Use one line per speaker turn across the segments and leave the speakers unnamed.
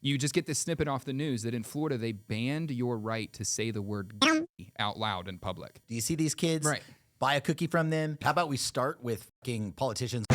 You just get this snippet off the news that in Florida, they banned your right to say the word out loud in public.
Do you see these kids?
Right.
Buy a cookie from them. How about we start with fucking politicians?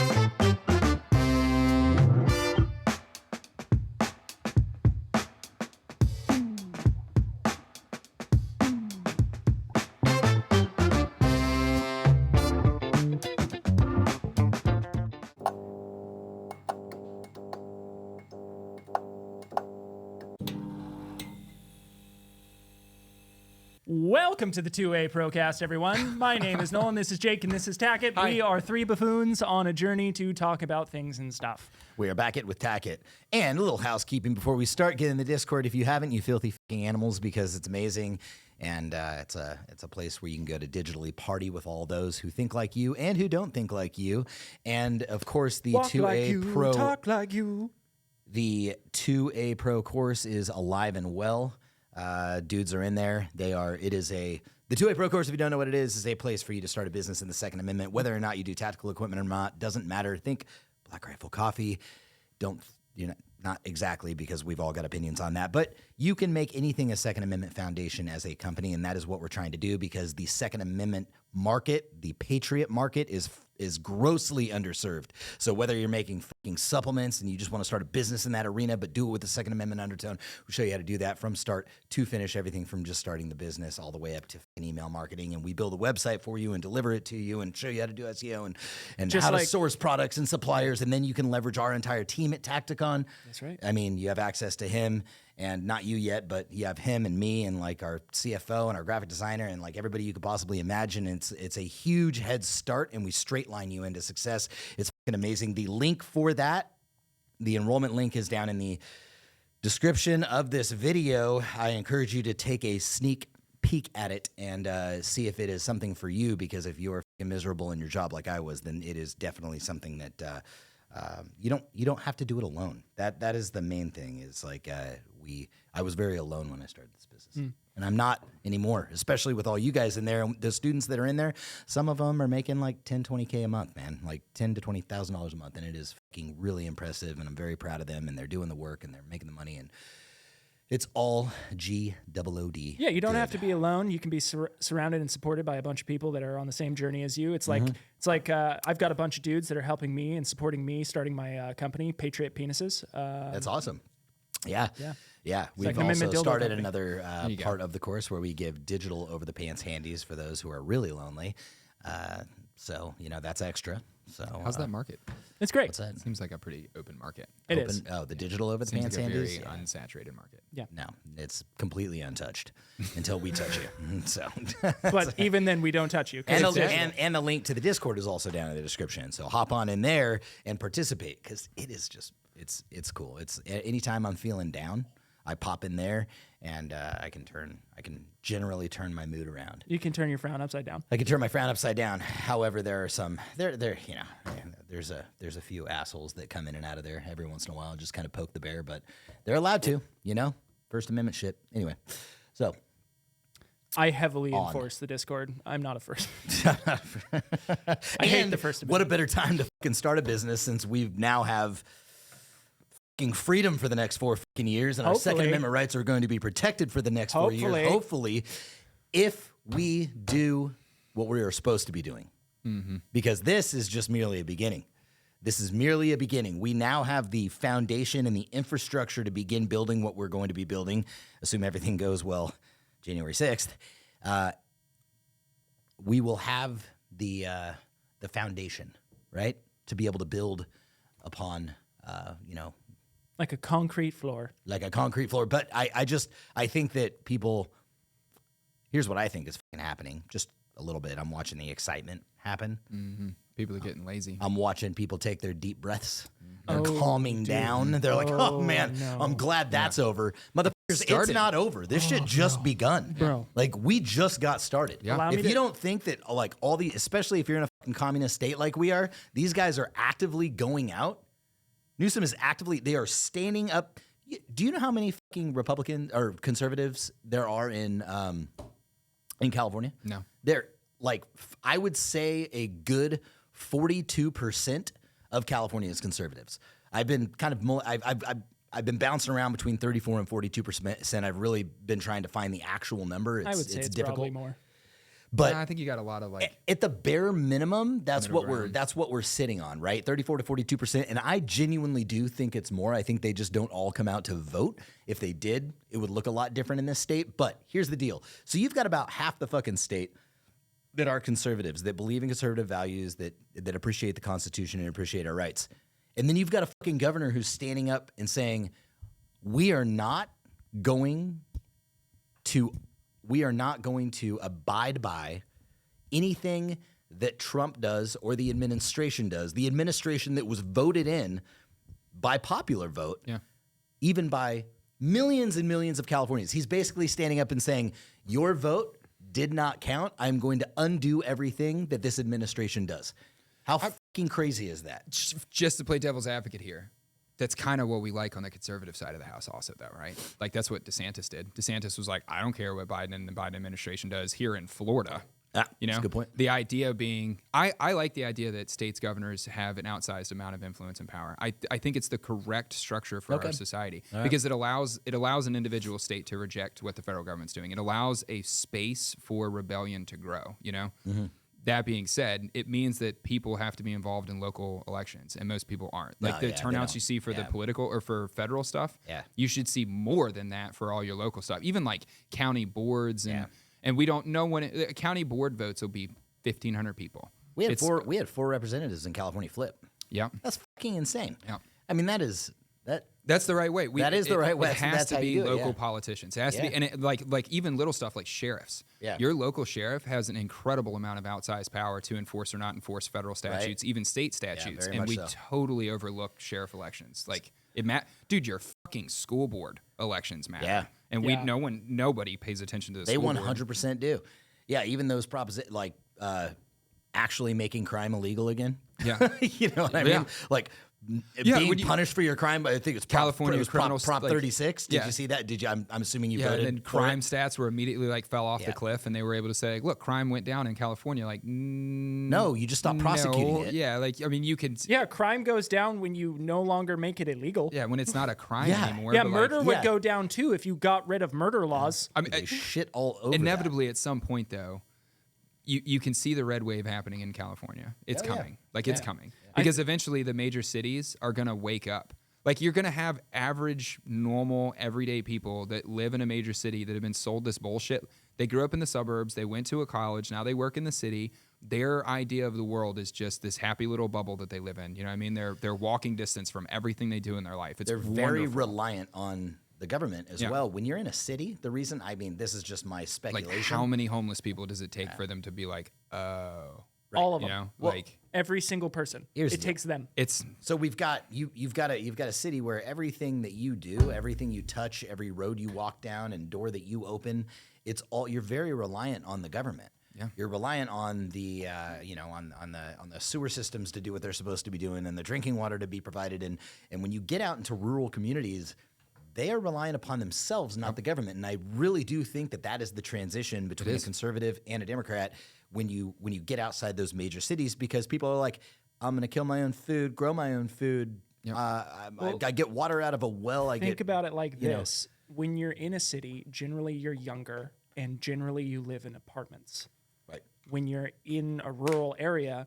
Welcome to the 2A Procast, everyone. My name is Nolan, this is Jake, and this is Tackett.
Hi.
We are three buffoons on a journey to talk about things and stuff.
We are back at with Tackett. And a little housekeeping before we start. Get in the Discord if you haven't, you filthy fucking animals, because it's amazing. And it's a place where you can go to digitally party with all those who think like you and who don't think like you. And, of course, the
Walk
2A
like you,
Pro...
talk like you.
The 2A Pro course is alive and well. Dudes are in there. The 2A Pro course, if you don't know what it is a place for you to start a business in the Second Amendment. Whether or not you do tactical equipment or not, doesn't matter. Think Black Rifle Coffee. Not exactly, because we've all got opinions on that, but you can make anything a Second Amendment foundation as a company, and that is what we're trying to do, because the Second Amendment market, the patriot market, is grossly underserved. So whether you're making fucking supplements and you just want to start a business in that arena, but do it with the Second Amendment undertone, we'll show you how to do that from start to finish, everything from just starting the business all the way up to email marketing. And we build a website for you and deliver it to you and show you how to do SEO and how to source products and suppliers. And then you can leverage our entire team at Tacticon.
That's right.
I mean, you have access to him, and not you yet, but you have him and me and like our CFO and our graphic designer and like everybody you could possibly imagine. It's a huge head start, and we straight line you into success. It's fucking amazing. The link for that, the enrollment link, is down in the description of this video. I encourage you to take a sneak peek at it and see if it is something for you, because if you're miserable in your job like I was, then it is definitely something that you don't have to do it alone. That is the main thing. Is like I was very alone when I started this business, and I'm not anymore. Especially with all you guys in there, and the students that are in there. Some of them are making like 10, 20K a month, man, like $10,000 to $20,000 a month, and it is fucking really impressive. And I'm very proud of them, and they're doing the work, and they're making the money, and it's all GOOD.
Yeah, you don't have to be alone. You can be surrounded and supported by a bunch of people that are on the same journey as you. It's like I've got a bunch of dudes that are helping me and supporting me starting my company, Patriot Penises.
That's awesome. Yeah. We've
like
also started
company.
another part of the course where we give digital over the pants handies for those who are really lonely. So that's extra. So
How's that market?
It's great.
What's that?
Seems like a pretty open market.
It is.
Oh, the digital over the
Seems
pants
like a very
handies?
unsaturated market.
Yeah.
No, it's completely untouched until we touch you. So,
But even then, we don't touch you. 'Cause
and the link to the Discord is also down in the description. So hop on in there and participate, because it is just it's cool. It's anytime I'm feeling down, I pop in there, and I can generally turn my mood around.
You can turn your frown upside down.
I can turn my frown upside down. However, there are some there's a few assholes that come in and out of there every once in a while and just kind of poke the bear, but they're allowed to, First Amendment shit. Anyway, so
I heavily enforce the Discord. I'm not a first. I hate the First Amendment.
What a better time to fucking start a business, since we now have fucking freedom for the next 4 fucking years, and our Second Amendment rights are going to be protected for the next 4 years. Hopefully, if we do what we are supposed to be doing. Because this is just merely a beginning. This is merely a beginning. We now have the foundation and the infrastructure to begin building what we're going to be building. Assume everything goes well January 6th. We will have the foundation, right? To be able to build upon,
Like a concrete floor.
Like a concrete floor. But I think that people, here's what I think is fucking happening. Just a little bit. I'm watching the excitement happen.
People are getting lazy.
I'm watching people take their deep breaths. They're calming down. They're like, oh man,
no.
I'm glad that's over. Motherfuckers, it's not over. This shit just begun.
Bro.
Like, we just got started.
Yeah.
If you don't think that, like, especially if you're in a fucking communist state like we are, these guys are actively going out. Newsom is they are standing up. Do you know how many fucking Republicans or conservatives there are in California?
No.
They're like, I would say a good 42% of California is conservatives. I've been kind of, I've been bouncing around between 34 and 42%. I've really been trying to find the actual number.
I would say it's
difficult.
probably more.
But
I think you got a lot of like
at the bare minimum, that's what
ground.
we're sitting on, right? 34 to 42%. And I genuinely do think it's more. I think they just don't all come out to vote. If they did, it would look a lot different in this state. But here's the deal. So you've got about half the fucking state that are conservatives, that believe in conservative values, that appreciate the Constitution and appreciate our rights. And then you've got a fucking governor who's standing up and saying, we are not going to abide by anything that Trump does or the administration does. The administration that was voted in by popular vote, even by millions and millions of Californians. He's basically standing up and saying, your vote did not count. I'm going to undo everything that this administration does. How fucking crazy is that?
just to play devil's advocate here. That's kind of what we like on the conservative side of the house also, though, right? Like, that's what DeSantis did. DeSantis was like, I don't care what Biden and the Biden administration does here in Florida.
That's a good point.
The idea being, I like the idea that states governors have an outsized amount of influence and power. I think it's the correct structure for our society because it allows an individual state to reject what the federal government's doing. It allows a space for rebellion to grow, you know? Mm-hmm. That being said, it means that people have to be involved in local elections, and most people aren't. Like the turnouts you see for the political or for federal stuff, you should see more than that for all your local stuff. Even like county boards and we don't know when county board votes will be 1,500 people.
We had four representatives in California flip.
Yeah,
that's fucking insane.
Yeah,
I mean
that's the right way.
That is the right way.
It has to be local
it,
politicians. It has to be, and it, like even little stuff like sheriffs.
Yeah.
Your local sheriff has an incredible amount of outsized power to enforce or not enforce federal statutes, even state statutes, and we totally overlook sheriff elections. Like dude, your fucking school board elections matter.
Yeah.
And nobody pays attention to this.
They 100% do. Yeah, even those actually making crime illegal again.
Yeah.
You know what I mean? Like being punished for your crime. I think it's
California criminal
Prop 36. Did you see that? Did you? I'm assuming you voted.
And then crime stats were immediately like fell off the cliff, and they were able to say, "Look, crime went down in California." Like,
no, you just stopped prosecuting it.
Yeah, like I mean, you can.
Yeah, crime goes down when you no longer make it illegal.
Yeah, when it's not a crime anymore.
Yeah, murder would go down too if you got rid of murder laws.
I mean, shit all over.
Inevitably, at some point, though. You can see the red wave happening in California. It's coming. It's coming. Because eventually the major cities are going to wake up. Like you're going to have average, normal, everyday people that live in a major city that have been sold this bullshit. They grew up in the suburbs. They went to a college. Now they work in the city. Their idea of the world is just this happy little bubble that they live in. You know what I mean? They're walking distance from everything they do in their life. They're
very reliant on the government as well. When you're in a city, the reason, I mean, this is just my speculation.
Like how many homeless people does it take for them to be like, oh,
all of them?
You know,
well, like every single person. It takes them.
So you've got a city where everything that you do, everything you touch, every road you walk down and door that you open, you're very reliant on the government. Yeah. You're reliant on the on the sewer systems to do what they're supposed to be doing and the drinking water to be provided. And when you get out into rural communities, they are relying upon themselves, not the government. And I really do think that is the transition between a conservative and a Democrat when you get outside those major cities, because people are like, I'm going to kill my own food, grow my own food. Yep. I get water out of a well.
Think about it like this. When you're in a city, generally you're younger and generally you live in apartments.
Right.
When you're in a rural area,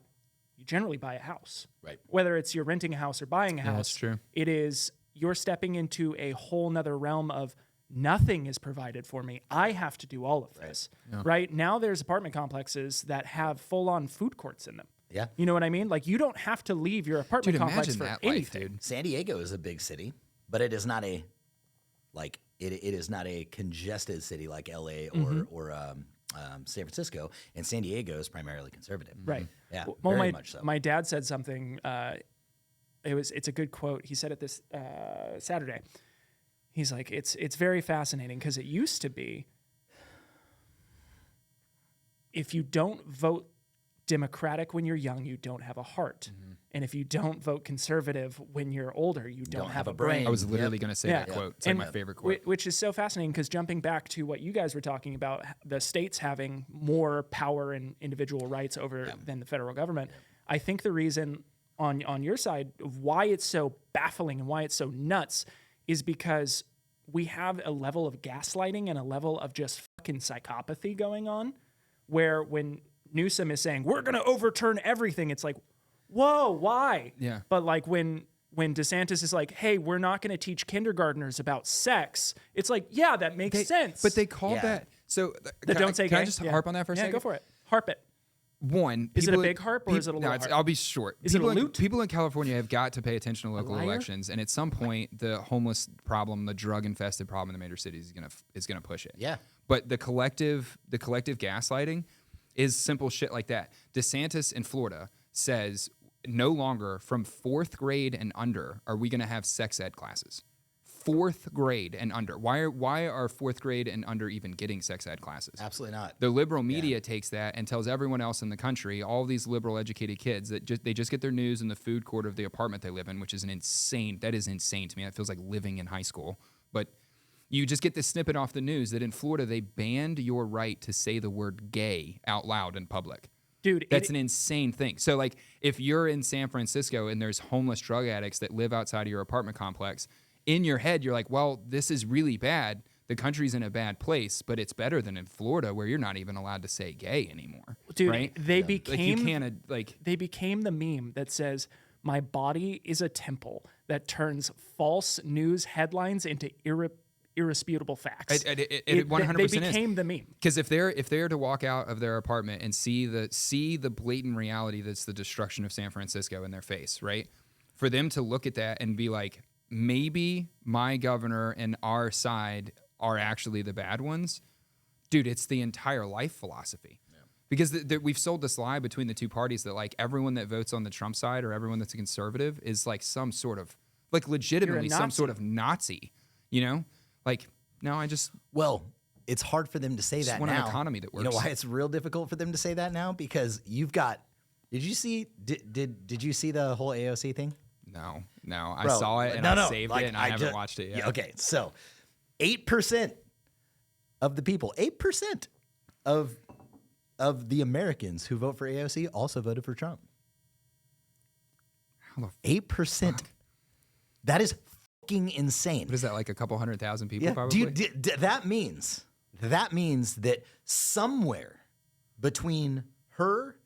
you generally buy a house.
Right.
Whether it's you're renting a house or buying a house,
that's true.
It is... You're stepping into a whole nother realm of nothing is provided for me. I have to do all of this. Right? Now there's apartment complexes that have full-on food courts in them.
Yeah.
You know what I mean? Like you don't have to leave your apartment complex for anything.
Life,
San Diego is a big city, but it is not a it is not a congested city like LA or San Francisco, and San Diego is primarily conservative.
Right.
Yeah.
Well,
very much so.
My dad said something. It's a good quote. He said it this Saturday. He's like, it's very fascinating because it used to be if you don't vote Democratic when you're young, you don't have a heart. Mm-hmm. And if you don't vote conservative when you're older, you don't have a brain.
I was literally going to say that quote. It's like my favorite quote.
Which is so fascinating because jumping back to what you guys were talking about, the states having more power and individual rights over than the federal government, I think the reason on your side of why it's so baffling and why it's so nuts is because we have a level of gaslighting and a level of just fucking psychopathy going on, where when Newsom is saying, we're going to overturn everything, it's like, whoa, why?
Yeah.
But like when DeSantis is like, hey, we're not going to teach kindergartners about sex, it's like, yeah, that makes sense.
But they call that. So
Don't say
can
gay?
I just harp on that for a second?
Yeah, go for it. Harp it.
One,
is it a big harp or is it a little harp?
I'll be short.
Is it a lute?
People in California have got to pay attention to local
lyre?
elections, and at some point, the homeless problem, the drug-infested problem in the major cities is gonna push it.
Yeah.
But the collective gaslighting is simple shit like that. DeSantis in Florida says no longer from 4th grade and under are we gonna have sex ed classes. 4th grade and under. Why are 4th grade and under even getting sex ed classes?
Absolutely not.
The liberal media takes that and tells everyone else in the country, all these liberal educated kids, that they just get their news in the food court of the apartment they live in, which is insane to me. It feels like living in high school. But you just get this snippet off the news that in Florida they banned your right to say the word gay out loud in public.
Dude,
That's an insane thing. So like if you're in San Francisco and there's homeless drug addicts that live outside of your apartment complex, in your head, you're like, well, this is really bad. The country's in a bad place, but it's better than in Florida where you're not even allowed to say gay anymore.
Dude,
right?
they became
like you can't like
they became the meme that says, my body is a temple that turns false news headlines into irresputable facts.
It 100%
they became the meme.
Because if they're to walk out of their apartment and see the blatant reality that's the destruction of San Francisco in their face, right? For them to look at that and be like, maybe my governor and our side are actually the bad ones. Dude, it's the entire life philosophy. Yeah. Because we've sold this lie between the two parties that like everyone that votes on the Trump side or everyone that's a conservative is like some sort of, like legitimately some sort of Nazi, you know? Like, no,
Well, it's hard for them to say that
want
now.
An economy that works.
You know why it's real difficult for them to say that now? Because you've got, did you see the whole AOC thing?
No.
Bro,
I saw it and I saved it and I haven't watched it yet.
Yeah, okay, so 8% of the people, 8% of the Americans who vote for AOC also voted for Trump.
How the
8%. That is fucking insane.
What is that, like a couple 100,000 people probably?
That means that somewhere between her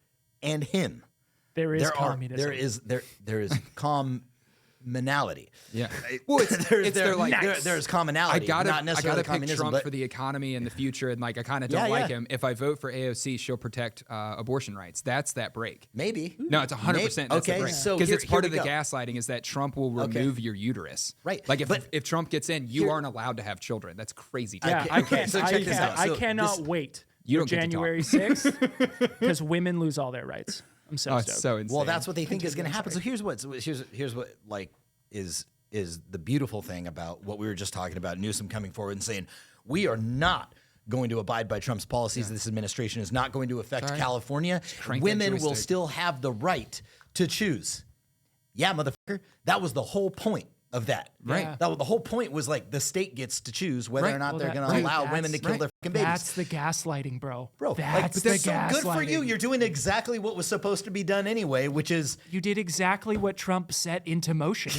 and him,
there is communism.
There is commonality.
Yeah. Well,
there's commonality. Not necessarily
I gotta pick
communism,
Trump
but
for the economy and the future, and like I kind of don't like him. If I vote for AOC, she'll protect abortion rights. That's that break.
Maybe.
No, it's 100%. That's the break.
So
because it's part of the
go.
gaslighting is that Trump will remove your uterus.
Right.
Like if Trump gets in, you aren't allowed to have children. That's crazy.
Yeah,
So check this out.
I
So
cannot wait
You
for
don't get to
January 6th because women lose all their rights. I'm so stoked.
It's so insane.
Well, that's what they think is going to happen. So here's what like is the beautiful thing about what we were just talking about. Newsom coming forward and saying we are not going to abide by Trump's policies. This administration is not going to affect California. Women will still have the right to choose. Yeah, motherfucker. That was the whole point of that.
Right.
Yeah.
The whole point was like the state gets to choose whether or not they're going to allow women to kill their fucking babies.
That's the gaslighting, bro.
That's
the
so
gaslighting.
good for you. You're doing exactly what was supposed to be done anyway, which is
You did exactly what Trump set into motion.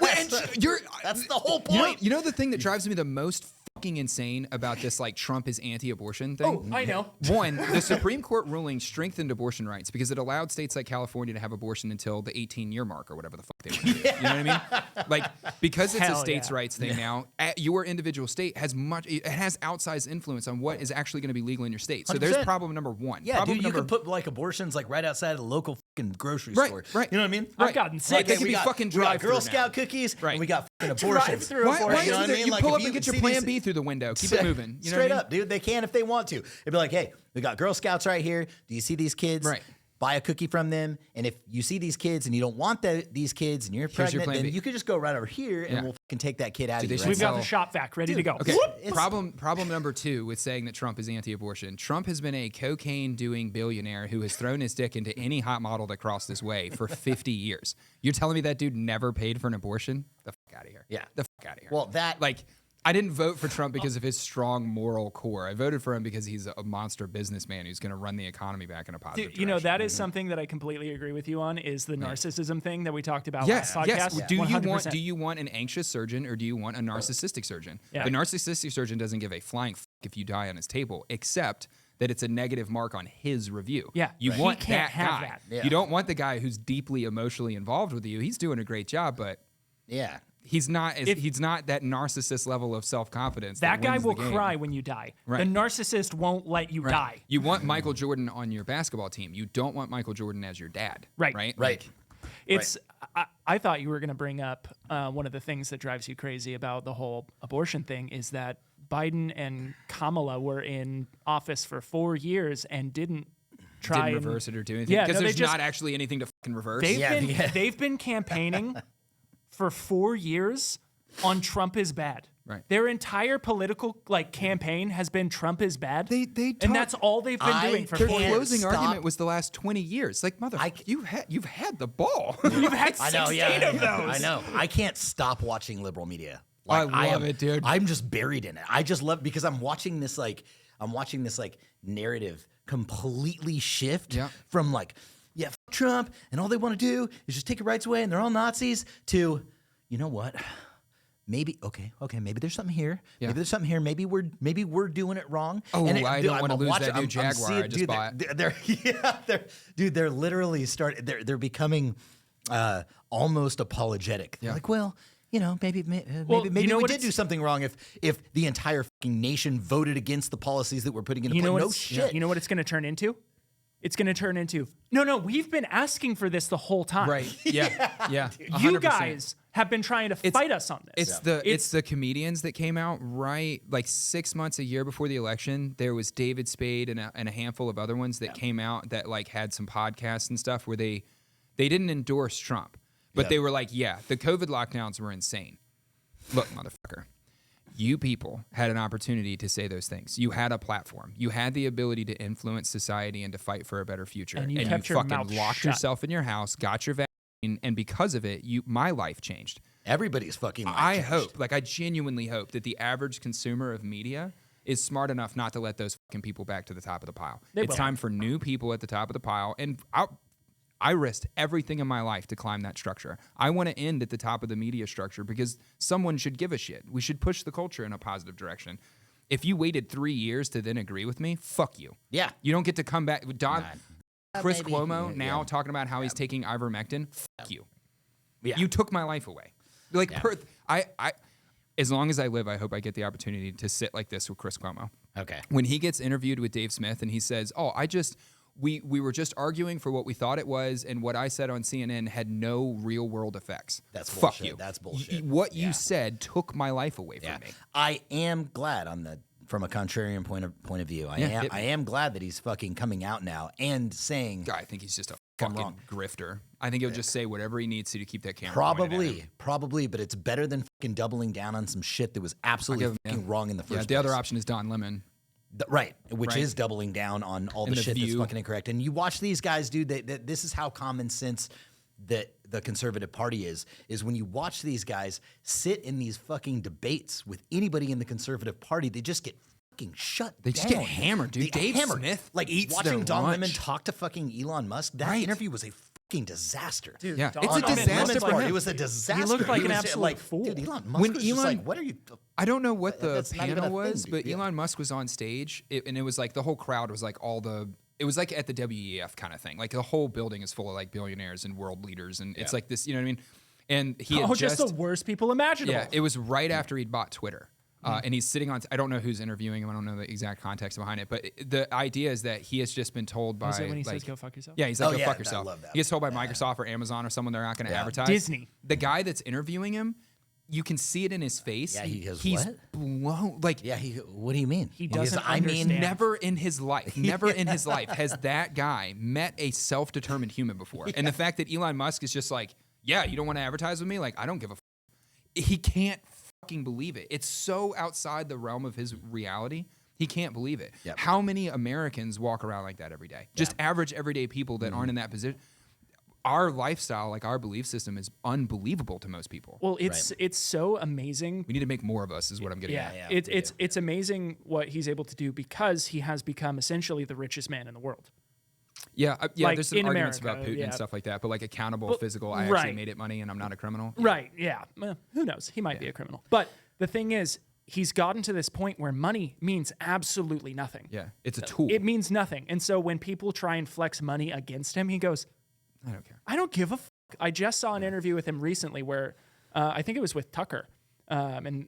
that's the whole point.
You know the thing that drives me the most fucking insane about this like Trump is anti-abortion thing?
Oh, I know.
One, the Supreme Court ruling strengthened abortion rights because it allowed states like California to have abortion until the 18-year mark or whatever the fuck they want to do. You know what I mean? Like because it's a states' rights thing now, your individual state has outsized influence on what is actually going to be legal in your state. So
100%.
there's problem number one.
Yeah,
problem
dude, you could put like abortions like right outside of the local fucking grocery store.
Right.
You know what I mean?
I've gotten sick.
Like, they could be fucking
we got
drive-thru
Girl
now.
Scout cookies,
Right.
and we got fucking abortions.
Drive-thru
Why
abortion.
is
You know what I
it
mean?
you
Like,
pull
if
up
you
and get your
see
plan
these-
B through the window. Keep it moving. You know
Straight
what I mean?
up, dude. They can if they want to. It'd be like, hey, we got Girl Scouts right here. Do you see these kids?
Right.
Buy a cookie from them. And if you see these kids and you don't want these kids and you're
Here's your
pregnant,
plan
then
B.
you could just go right over here and
Yeah.
we'll fucking take that kid out of
they
you.
should
Right
We've got
now.
the shop vac ready to go.
Okay.
It's-
Problem number two with saying that Trump is anti-abortion. Trump has been a cocaine-doing billionaire who has thrown his dick into any hot model that crossed his way for 50 years. You're telling me that dude never paid for an abortion? The fuck out of here.
Yeah.
The fuck out of here.
Well, that
like I didn't vote for Trump because of his strong moral core. I voted for him because he's a monster businessman who's going to run the economy back in a positive direction.
You know, that is something that I completely agree with you on, is the narcissism thing that we talked about last podcast.
Yes. Do
100%.
you want an anxious surgeon or do you want a narcissistic surgeon?
Yeah.
The narcissistic surgeon doesn't give a flying if you die on his table, except that it's a negative mark on his review.
Yeah,
you want
he can't
that
have
guy.
that.
Yeah.
You don't want the guy who's deeply emotionally involved with you. He's doing a great job, but
Yeah.
he's not that narcissist level of self-confidence.
That guy
wins
will
the game.
cry when you die.
Right.
The narcissist won't let you die.
You want Michael Jordan on your basketball team. You don't want Michael Jordan as your dad.
Right.
Right.
Right.
It's. I thought you were going to bring up one of the things that drives you crazy about the whole abortion thing is that Biden and Kamala were in office for 4 years and didn't try
Didn't
and
reverse it or do anything.
Yeah,
Because
no,
there's
they just-
not actually anything to fucking reverse.
They've been campaigning for 4 years on Trump is bad.
Right.
Their entire political campaign has been Trump is bad.
They
and that's all they've been doing for
Their
4 years.
closing
stop.
argument was the last 20 years. Like, you've had the ball.
You've had 16
I know, yeah,
of those.
I know. I can't stop watching liberal media.
I love it, dude.
I'm just buried in it. I just love because I'm watching this narrative completely shift from fuck Trump and all they want to do is just take your rights away and they're all Nazis to, you know what? Maybe maybe there's something here.
Yeah.
Maybe there's something here. Maybe we're doing it wrong.
Oh,
and
I don't want to lose that new Jaguar
seeing-
I just
dude,
bought.
They're literally they're becoming almost apologetic. They're like, well, you know, maybe
you know
we
what
did do something wrong if the entire fucking nation voted against the policies that we're putting into place. No shit.
You know what it's going to turn into? It's going to turn into, no, we've been asking for this the whole time.
Right. Yeah. Yeah.
You
100%.
guys have been trying to fight us on this.
It's the comedians that came out right like 6 months, a year before the election. There was David Spade and a handful of other ones that came out that like had some podcasts and stuff where they didn't endorse Trump, but they were like, yeah, the COVID lockdowns were insane. Look, motherfucker. You people had an opportunity to say those things. You had a platform. You had the ability to influence society and to fight for a better future.
And you kept your
fucking
mouth
locked
shut.
yourself in your house, got your vaccine, and because of it, my life changed.
Everybody's fucking life
I
changed.
hope, I genuinely hope that the average consumer of media is smart enough not to let those fucking people back to the top of the pile. It's
will.
time for new people at the top of the pile. And I risked everything in my life to climb that structure. I want to end at the top of the media structure because someone should give a shit. We should push the culture in a positive direction. If you waited 3 years to then agree with me, fuck you.
Yeah.
You don't get to come back. Chris
maybe.
Cuomo
Yeah.
now talking about how he's taking ivermectin. Fuck you.
Yeah.
You took my life away. As long as I live, I hope I get the opportunity to sit like this with Chris Cuomo.
Okay.
When he gets interviewed with Dave Smith and he says, "Oh, we were just arguing for what we thought it was, and what I said on CNN had no real world effects."
That's
fuck
bullshit.
you.
That's bullshit.
What you said took my life away from me.
I am glad from a contrarian point of view. I am glad that he's fucking coming out now and saying
I think he's just a fucking grifter. I think he'll just say whatever he needs to keep that camera pointed at him.
probably, but it's better than fucking doubling down on some shit that was absolutely fucking wrong in the first place.
The other option is Don Lemon.
Right, which is doubling down on all the shit that's fucking incorrect. And you watch these guys, dude, this is how common sense that the conservative party is when you watch these guys sit in these fucking debates with anybody in the conservative party, they just get fucking shut
They
down.
just get hammered, dude. Dave Smith
eats
their
watching Don
lunch.
Lemon talk to fucking Elon Musk, that interview was a fucking disaster.
Dude,
Yeah,
Don
it's a
Lemon
disaster
looked
for
like-
him.
It was a disaster.
He looked like an
was,
absolute fool.
Dude, Elon Musk
When
was just
Elon-
like, what are you...
I don't know what the
That's not even a
panel
thing,
was,
dude.
but
Yeah.
Elon Musk was on stage, and it was like the whole crowd was like it was like at the WEF kind of thing. Like the whole building is full of like billionaires and world leaders, and it's like this, you know what I mean? And he had
just the worst people imaginable.
yeah, it was right after he'd bought Twitter. And he's sitting on, I don't know who's interviewing him. I don't know the exact context behind it. But the idea is that he has just been told by.
Is it when he says, "Go fuck yourself"?
Yeah, he's like,
Oh,
go
yeah,
fuck
I
yourself.
love that.
He gets told by Microsoft or Amazon or someone they're not going to advertise.
Disney.
The guy that's interviewing him, you can see it in his face.
Yeah, he goes,
he's
"What?"
blown. Like,
Yeah, what do you mean?
He doesn't understand.
never in his life has that guy met a self-determined human before. And the fact that Elon Musk is just like, yeah, you don't want to advertise with me? Like, I don't give a he can't fucking believe it. It's so outside the realm of his reality. He can't believe it.
Yep.
How many Americans walk around like that every day? Just average, everyday people that aren't in that position. our lifestyle, like our belief system, is unbelievable to most people.
Well, it's so amazing.
We need to make more of us, is what I'm getting at.
It's amazing what he's able to do because he has become essentially the richest man in the world.
Yeah,
Like
there's some
in
arguments
America,
about Putin
yeah.
and stuff like that, but like accountable, physical, I
right.
actually made it money and I'm not a criminal.
Right, yeah. Well, who knows? He might be a criminal. But the thing is, he's gotten to this point where money means absolutely nothing.
Yeah, it's a tool.
It means nothing. And so when people try and flex money against him, he goes,
I don't care.
I don't give a fuck. I just saw an interview with him recently where I think it was with Tucker. And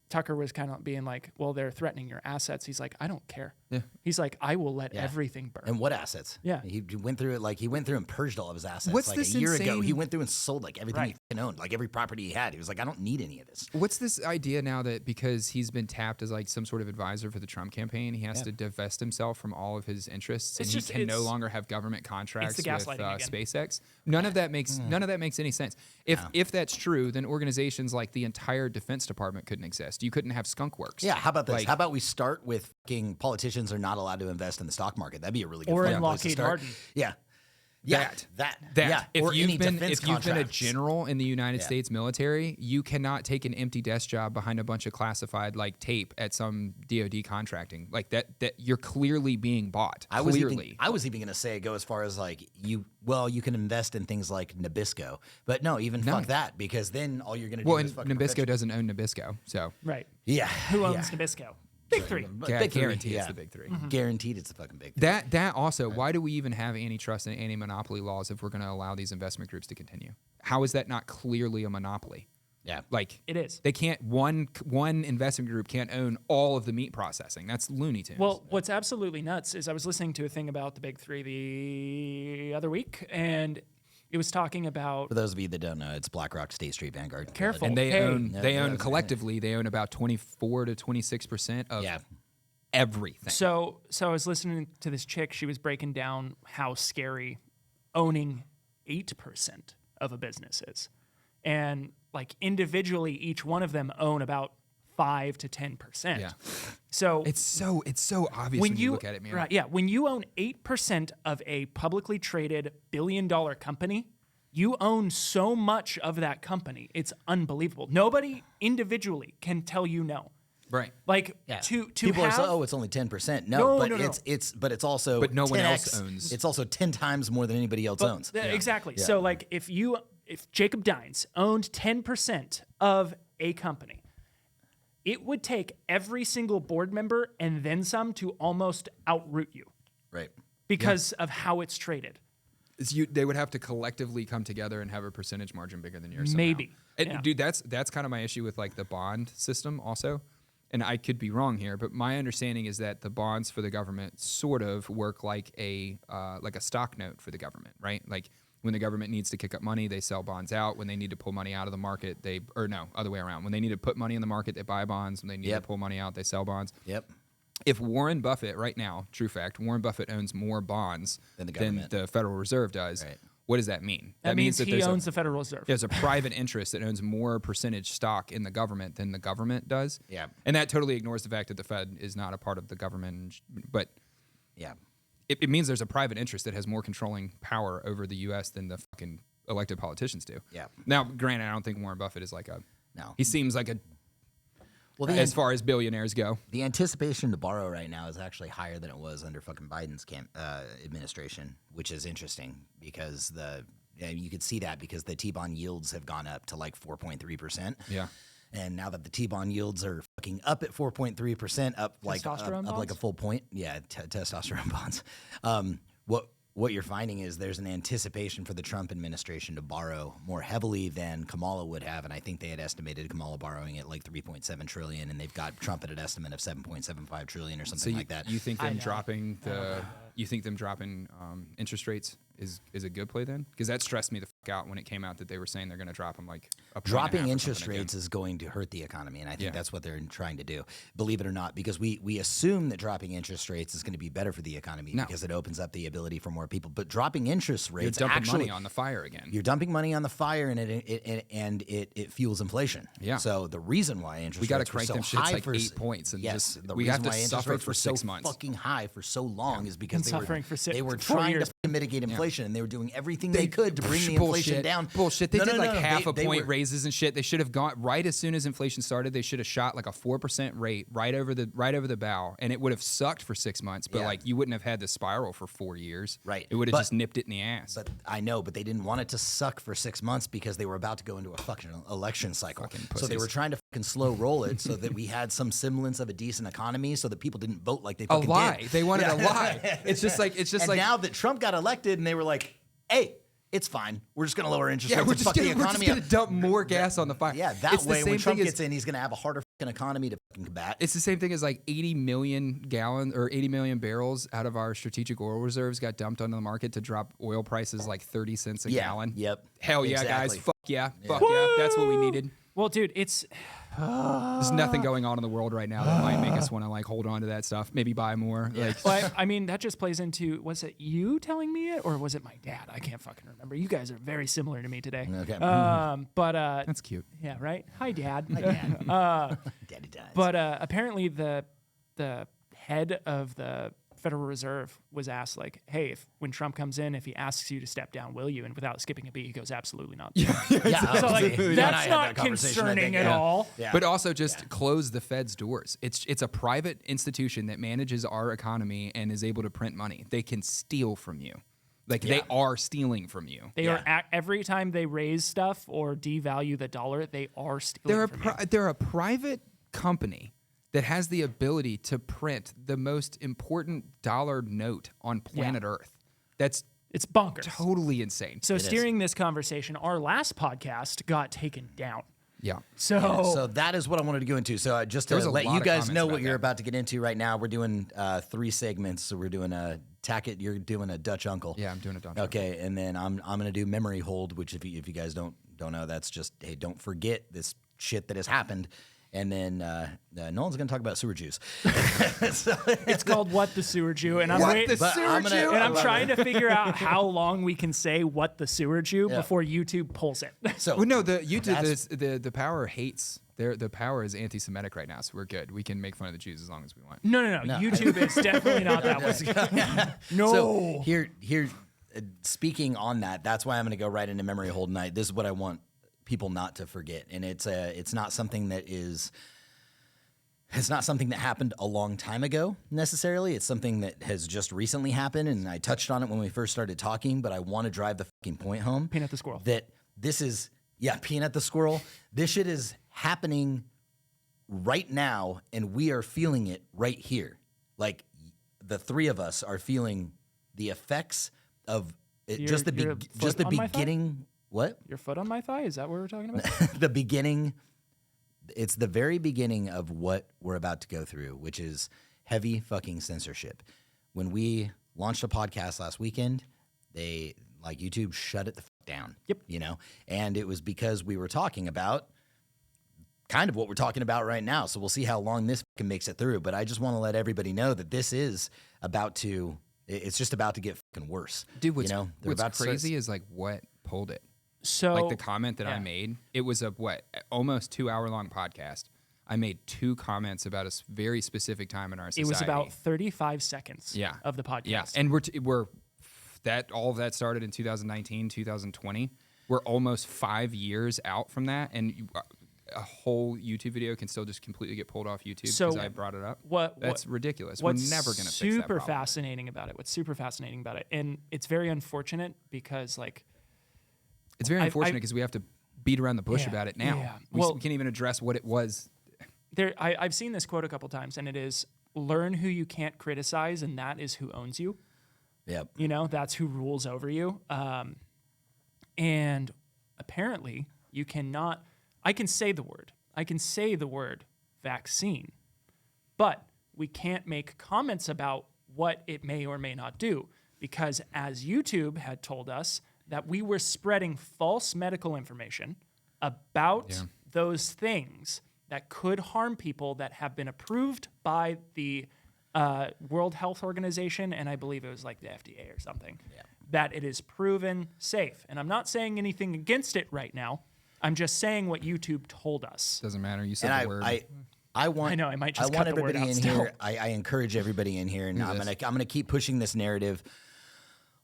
Tucker was kind of being like, well, they're threatening your assets. He's like, I don't care.
Yeah.
He's like, I will let everything burn.
And what assets?
Yeah.
He went through it like he went through and purged all of his assets.
What's
like
this
a year ago,
insane-
he went through and sold like everything he fucking owned, like every property he had. He was like, I don't need any of this.
What's this idea now that because he's been tapped as like some sort of advisor for the Trump campaign, he has to divest himself from all of his interests
It's
and
just-
he can no
it's-
longer have government contracts
the
with
gaslighting again.
SpaceX? None of that makes any sense. If that's true, then organizations like the entire Defense Department couldn't exist. You couldn't have Skunk Works.
Yeah, how about this?
Like-
How about we start with fucking politicians are not allowed to invest in the stock market? That'd be a really good
Or
fun
in
place to
Lockheed
start.
Martin.
Yeah. That. Yeah.
If
or any
you've been
defense
a
contracts.
general in the United States military, you cannot take an empty desk job behind a bunch of classified like tape at some DoD contracting like that. That you're clearly being bought.
I was even going to say go as far as like you can invest in things like Nabisco, but no, fuck that because then all you're going to do
Well,
is
and
fucking
Nabisco doesn't own Nabisco, so
Right.
Yeah.
Who owns Nabisco? Big three.
Big three,
guaranteed
yeah.
it's the big three.
Guaranteed it's the fucking big three.
That also, why do we even have antitrust and anti-monopoly laws if we're going to allow these investment groups to continue? How is that not clearly a monopoly?
Yeah.
Like
It is.
They can't one investment group can't own all of the meat processing. That's Looney Tunes.
Well, what's absolutely nuts is I was listening to a thing about the big three the other week, and it was talking about.
For those of you that don't know, it's BlackRock, State Street, Vanguard.
Careful.
and they
Hey.
own collectively. They own about 24 to 26% of everything.
So I was listening to this chick. She was breaking down how scary owning 8% of a business is, and like individually, each one of them own about 5 to 10%.
Yeah.
So
It's so obvious when you look at it, man.
Right, yeah. When you own 8% of a publicly traded billion-dollar company, you own so much of that company. It's unbelievable. Nobody individually can tell you no.
Right.
Like
Yeah.
to
People
have,
are so, it's only 10%.
No,
but
no, no.
it's also
But no one
10x.
else owns.
It's also 10 times more than anybody else owns.
Exactly. So like if Jacob Dines owned 10% of a company, it would take every single board member and then some to almost outroot you
Right.
because of how it's traded.
They would have to collectively come together and have a percentage margin bigger than yours.
Maybe.
And
Yeah.
dude, that's kind of my issue with like the bond system also. And I could be wrong here, but my understanding is that the bonds for the government sort of work like a stock note for the government, right? Like when the government needs to kick up money, they sell bonds out. When they need to pull money out of the market, other way around. When they need to put money in the market, they buy bonds. When they need to pull money out, they sell bonds.
Yep.
If Warren Buffett, right now, true fact, Warren Buffett owns more bonds
Than the
than
government.
the Federal Reserve does.
Right.
What does that mean?
That means he
there's
owns the Federal Reserve.
there's a private interest that owns more percentage stock in the government than the government does.
Yeah.
And that totally ignores the fact that the Fed is not a part of the government. But
Yeah.
it means there's a private interest that has more controlling power over the U.S. than the fucking elected politicians do.
Yeah.
Now, granted, I don't think Warren Buffett is like a.
No.
He seems like a.
Well,
As far as billionaires go.
the anticipation to borrow right now is actually higher than it was under fucking Biden's administration, which is interesting because you could see that because the T-bond yields have gone up to like 4.3%.
Yeah.
And now that the T-bond yields are fucking up at 4.3%, up like
Testosterone
up like a
bonds?
full point. Yeah, testosterone bonds. What you're finding is there's an anticipation for the Trump administration to borrow more heavily than Kamala would have, and I think they had estimated Kamala borrowing at like 3.7 trillion, and they've got Trump at an estimate of 7.75 trillion or something like that.
You think them dropping interest rates is a good play then? Because that stressed me the fuck out when it came out that they were saying they're going to drop them like a point and a half
Dropping
or
interest
something
rates
again.
is going to hurt the economy, and I think
Yeah.
that's what they're trying to do. Believe it or not, because we assume that dropping interest rates is going to be better for the economy because it opens up the ability for more people. But dropping interest
You're
rates
dumping
actually
money on the fire again.
you're dumping money on the fire, and it fuels inflation.
Yeah.
So the reason why interest
We gotta
rates were
crank
so
them shits
high
like
for
8 points and
yes,
just-
the
we
reason
have to
why interest
suffer
rates
for
were so
6 months.
fucking high for so long is because
Been suffering for
they were
4
trying
years,
to mitigate inflation, and they were doing everything they could to bring the inflation down.
Bullshit. They did half a point raises and shit. They should have gone right as soon as inflation started. They should have shot like a 4% rate right over the bow, and it would have sucked for 6 months. But like you wouldn't have had the spiral for 4 years.
Right.
It would have just nipped it in the ass.
But I know, but they didn't want it to suck for 6 months because they were about to go into a fucking election cycle. So they were trying to fucking slow roll it so that we had some semblance of a decent economy, so that people didn't vote like they fucking did.
They wanted a lie. It's just like
now that Trump got elected, and they were like, "Hey, it's fine. We're just going to lower interest rates
we're
and fuck the economy
going to dump more gas on the fire."
Yeah, that way when Trump gets in, he's going to have a harder fucking economy to fucking combat.
It's the same thing as like 80 million gallons or 80 million barrels out of our strategic oil reserves got dumped onto the market to drop oil prices like 30 cents a gallon.
Yep.
Hell yeah, guys. Fuck yeah. Fuck yeah. That's what we needed.
Well, dude,
there's nothing going on in the world right now that might make us want to like hold on to that stuff. Maybe buy more.
Yeah.
Well, I mean, that just plays into, was it you telling me it or was it my dad? I can't fucking remember. You guys are very similar to me today.
Okay.
But
that's cute.
Yeah, right. Hi, Dad.
Hi, Dad. Daddy dies.
But apparently the head of the Federal Reserve was asked, like, hey, when Trump comes in, if he asks you to step down, will you? And without skipping a beat, he goes, absolutely not. So like, that's not concerning at all.
Yeah. But also just close the Fed's doors. It's a private institution that manages our economy and is able to print money. They can steal from you. Like they are stealing from you.
They are every time they raise stuff or devalue the dollar, they are stealing from you.
They're a private company that has the ability to print the most important dollar note on planet Earth. It's
bonkers.
Totally insane.
So steering this conversation, our last podcast got taken down.
Yeah.
So
that is what I wanted to go into. So just to let you guys know what you're about to get into right now, we're doing 3 segments. So we're doing a Tackett, you're doing a Dutch uncle.
Yeah, I'm doing a Dutch uncle.
Okay, and then I'm going to do memory hold, which if you guys don't know, that's just, hey, don't forget this shit that has happened. And then Nolan's going to talk about sewer Jews.
It's called What the Sewer Jew. And I'm trying to figure out how long we can say What the Sewer Jew before YouTube pulls it.
So no, the YouTube, the power hates. The power is anti-Semitic right now, so we're good. We can make fun of the Jews as long as we want.
No. YouTube is definitely not that way. No.
So here, speaking on that, that's why I'm going to go right into memory hold night. This is what I want people not to forget, and it's not something that happened a long time ago necessarily. It's something that has just recently happened, and I touched on it when we first started talking, but I want to drive the fucking point home.
Peanut the squirrel.
That this is Peanut the squirrel. This shit is happening right now, and we are feeling it right here. Like the 3 of us are feeling the effects of it. Just the beginning. What?
Your foot on my thigh? Is that what we're talking about?
The beginning. It's the very beginning of what we're about to go through, which is heavy fucking censorship. When we launched a podcast last weekend, YouTube shut it the fuck down.
Yep.
And it was because we were talking about kind of what we're talking about right now. So we'll see how long this fucking makes it through. But I just want to let everybody know that this is it's just about to get fucking worse.
Dude, what's crazy is like what pulled it.
So
like the comment that I made, it was a almost 2-hour-long podcast. I made 2 comments about a very specific time in our society.
It was about 35 seconds of the podcast.
Yeah, and we're all of that started in 2019, 2020. We're almost 5 years out from that, and a whole YouTube video can still just completely get pulled off YouTube because I brought it up. That's ridiculous. We're never going to fix that problem.
What's super fascinating about it, and it's very unfortunate because
it's very unfortunate because we have to beat around the bush about it now. Yeah. We can't even address what it was.
I've seen this quote a couple times, and it is, learn who you can't criticize, and that is who owns you.
Yep.
That's who rules over you. And apparently, you cannot... I can say the word vaccine, but we can't make comments about what it may or may not do, because as YouTube had told us, that we were spreading false medical information about those things that could harm people that have been approved by the World Health Organization, and I believe it was like the FDA or something, that it is proven safe. And I'm not saying anything against it right now. I'm just saying what YouTube told us.
Doesn't matter. You said the word.
I know.
I might just cut the word out
in
still.
here. I encourage everybody in here, and I'm gonna keep pushing this narrative.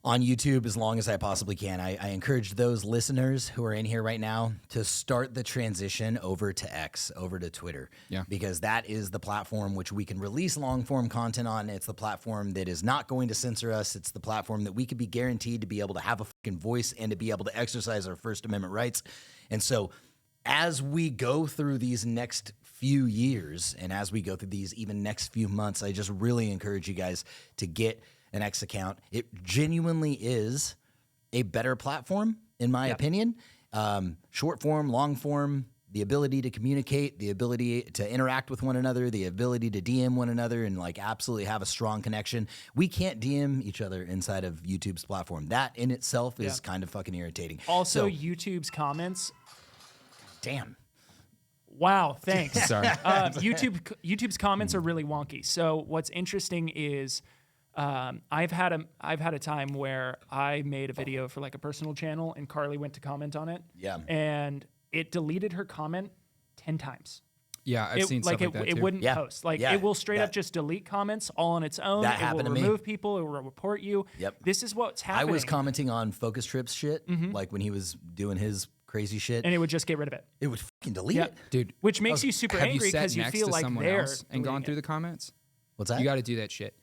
on YouTube as long as I possibly can. I encourage those listeners who are in here right now to start the transition over to X, over to Twitter.
Yeah.
Because that is the platform which we can release long form content on. It's the platform that is not going to censor us. It's the platform that we could be guaranteed to be able to have a fucking voice and to be able to exercise our First Amendment rights. And so as we go through these next few years and as we go through these even next few months, I just really encourage you guys to get an X account. It genuinely is a better platform, in my opinion. Short form, long form, the ability to communicate, the ability to interact with one another, the ability to DM one another and like absolutely have a strong connection. We can't DM each other inside of YouTube's platform. That in itself is kind of fucking irritating.
Also, YouTube's comments.
Damn.
Wow, thanks.
Sorry.
YouTube's comments are really wonky. So what's interesting is I've had a time where I made a video for like a personal channel and Carly went to comment on it.
Yeah.
And it deleted her comment 10 times.
Yeah, I've seen stuff like that
it
too.
wouldn't post. Like it will straight up just delete comments all on its own.
That
it
happened
will
to me.
remove people. It will report you.
Yep.
This is what's happening.
I was commenting on Focus Trips shit, like when he was doing his crazy shit.
and it would just get rid of it.
It would fucking delete it.
Dude,
Which makes you super
have
angry
you sat
because you
next
feel
to
like
someone
they're
else and gone
deleting
through
it.
the comments?
What's that?
You got to do that shit.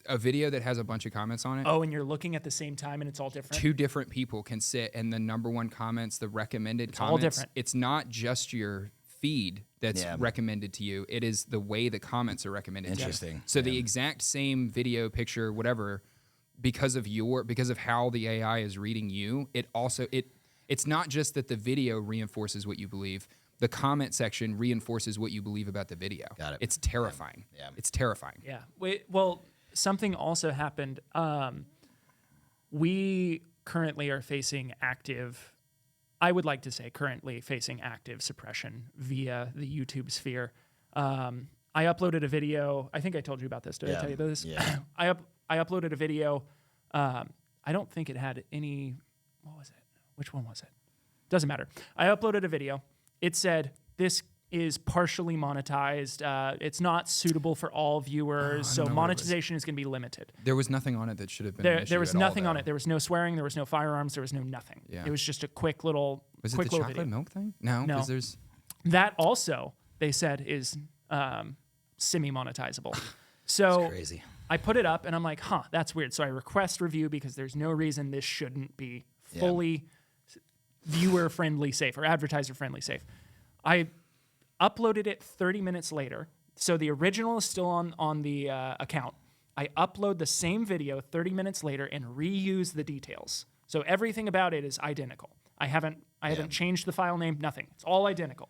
A video that has a bunch of comments on it.
Oh, and you're looking at the same time and it's all different.
Two different people can sit and the number one comments, the recommended comments.
all different.
It's not just your feed that's recommended to you. It is the way the comments are recommended to you.
Interesting.
So the exact same video, picture, whatever, because of how the AI is reading you, it's not just that the video reinforces what you believe. The comment section reinforces what you believe about the video.
Got it.
It's terrifying.
Yeah.
It's terrifying.
Yeah. Well, something also happened. We currently are facing I would like to say currently facing active suppression via the YouTube sphere. I uploaded a video. I think I told you about this. Did I tell you this?
Yeah.
I uploaded a video. I don't think it had any. What was it? Which one was it? Doesn't matter. I uploaded a video. It said, this is partially monetized. It's not suitable for all viewers, so monetization is going to be limited.
There was nothing on it that should have been.
There was nothing on it. There was no swearing. There was no firearms. There was no nothing.
Yeah.
It was just a quick little.
Was it
quick
the
little
chocolate
video.
milk thing? No, because there's.
That also they said is semi-monetizable. So
crazy.
I put it up and I'm like, that's weird. So I request review because there's no reason this shouldn't be fully viewer-friendly safe or advertiser-friendly safe. I uploaded it 30 minutes later. So the original is still on the account. I upload the same video 30 minutes later and reuse the details. So everything about it is identical. I haven't changed the file name, nothing. It's all identical.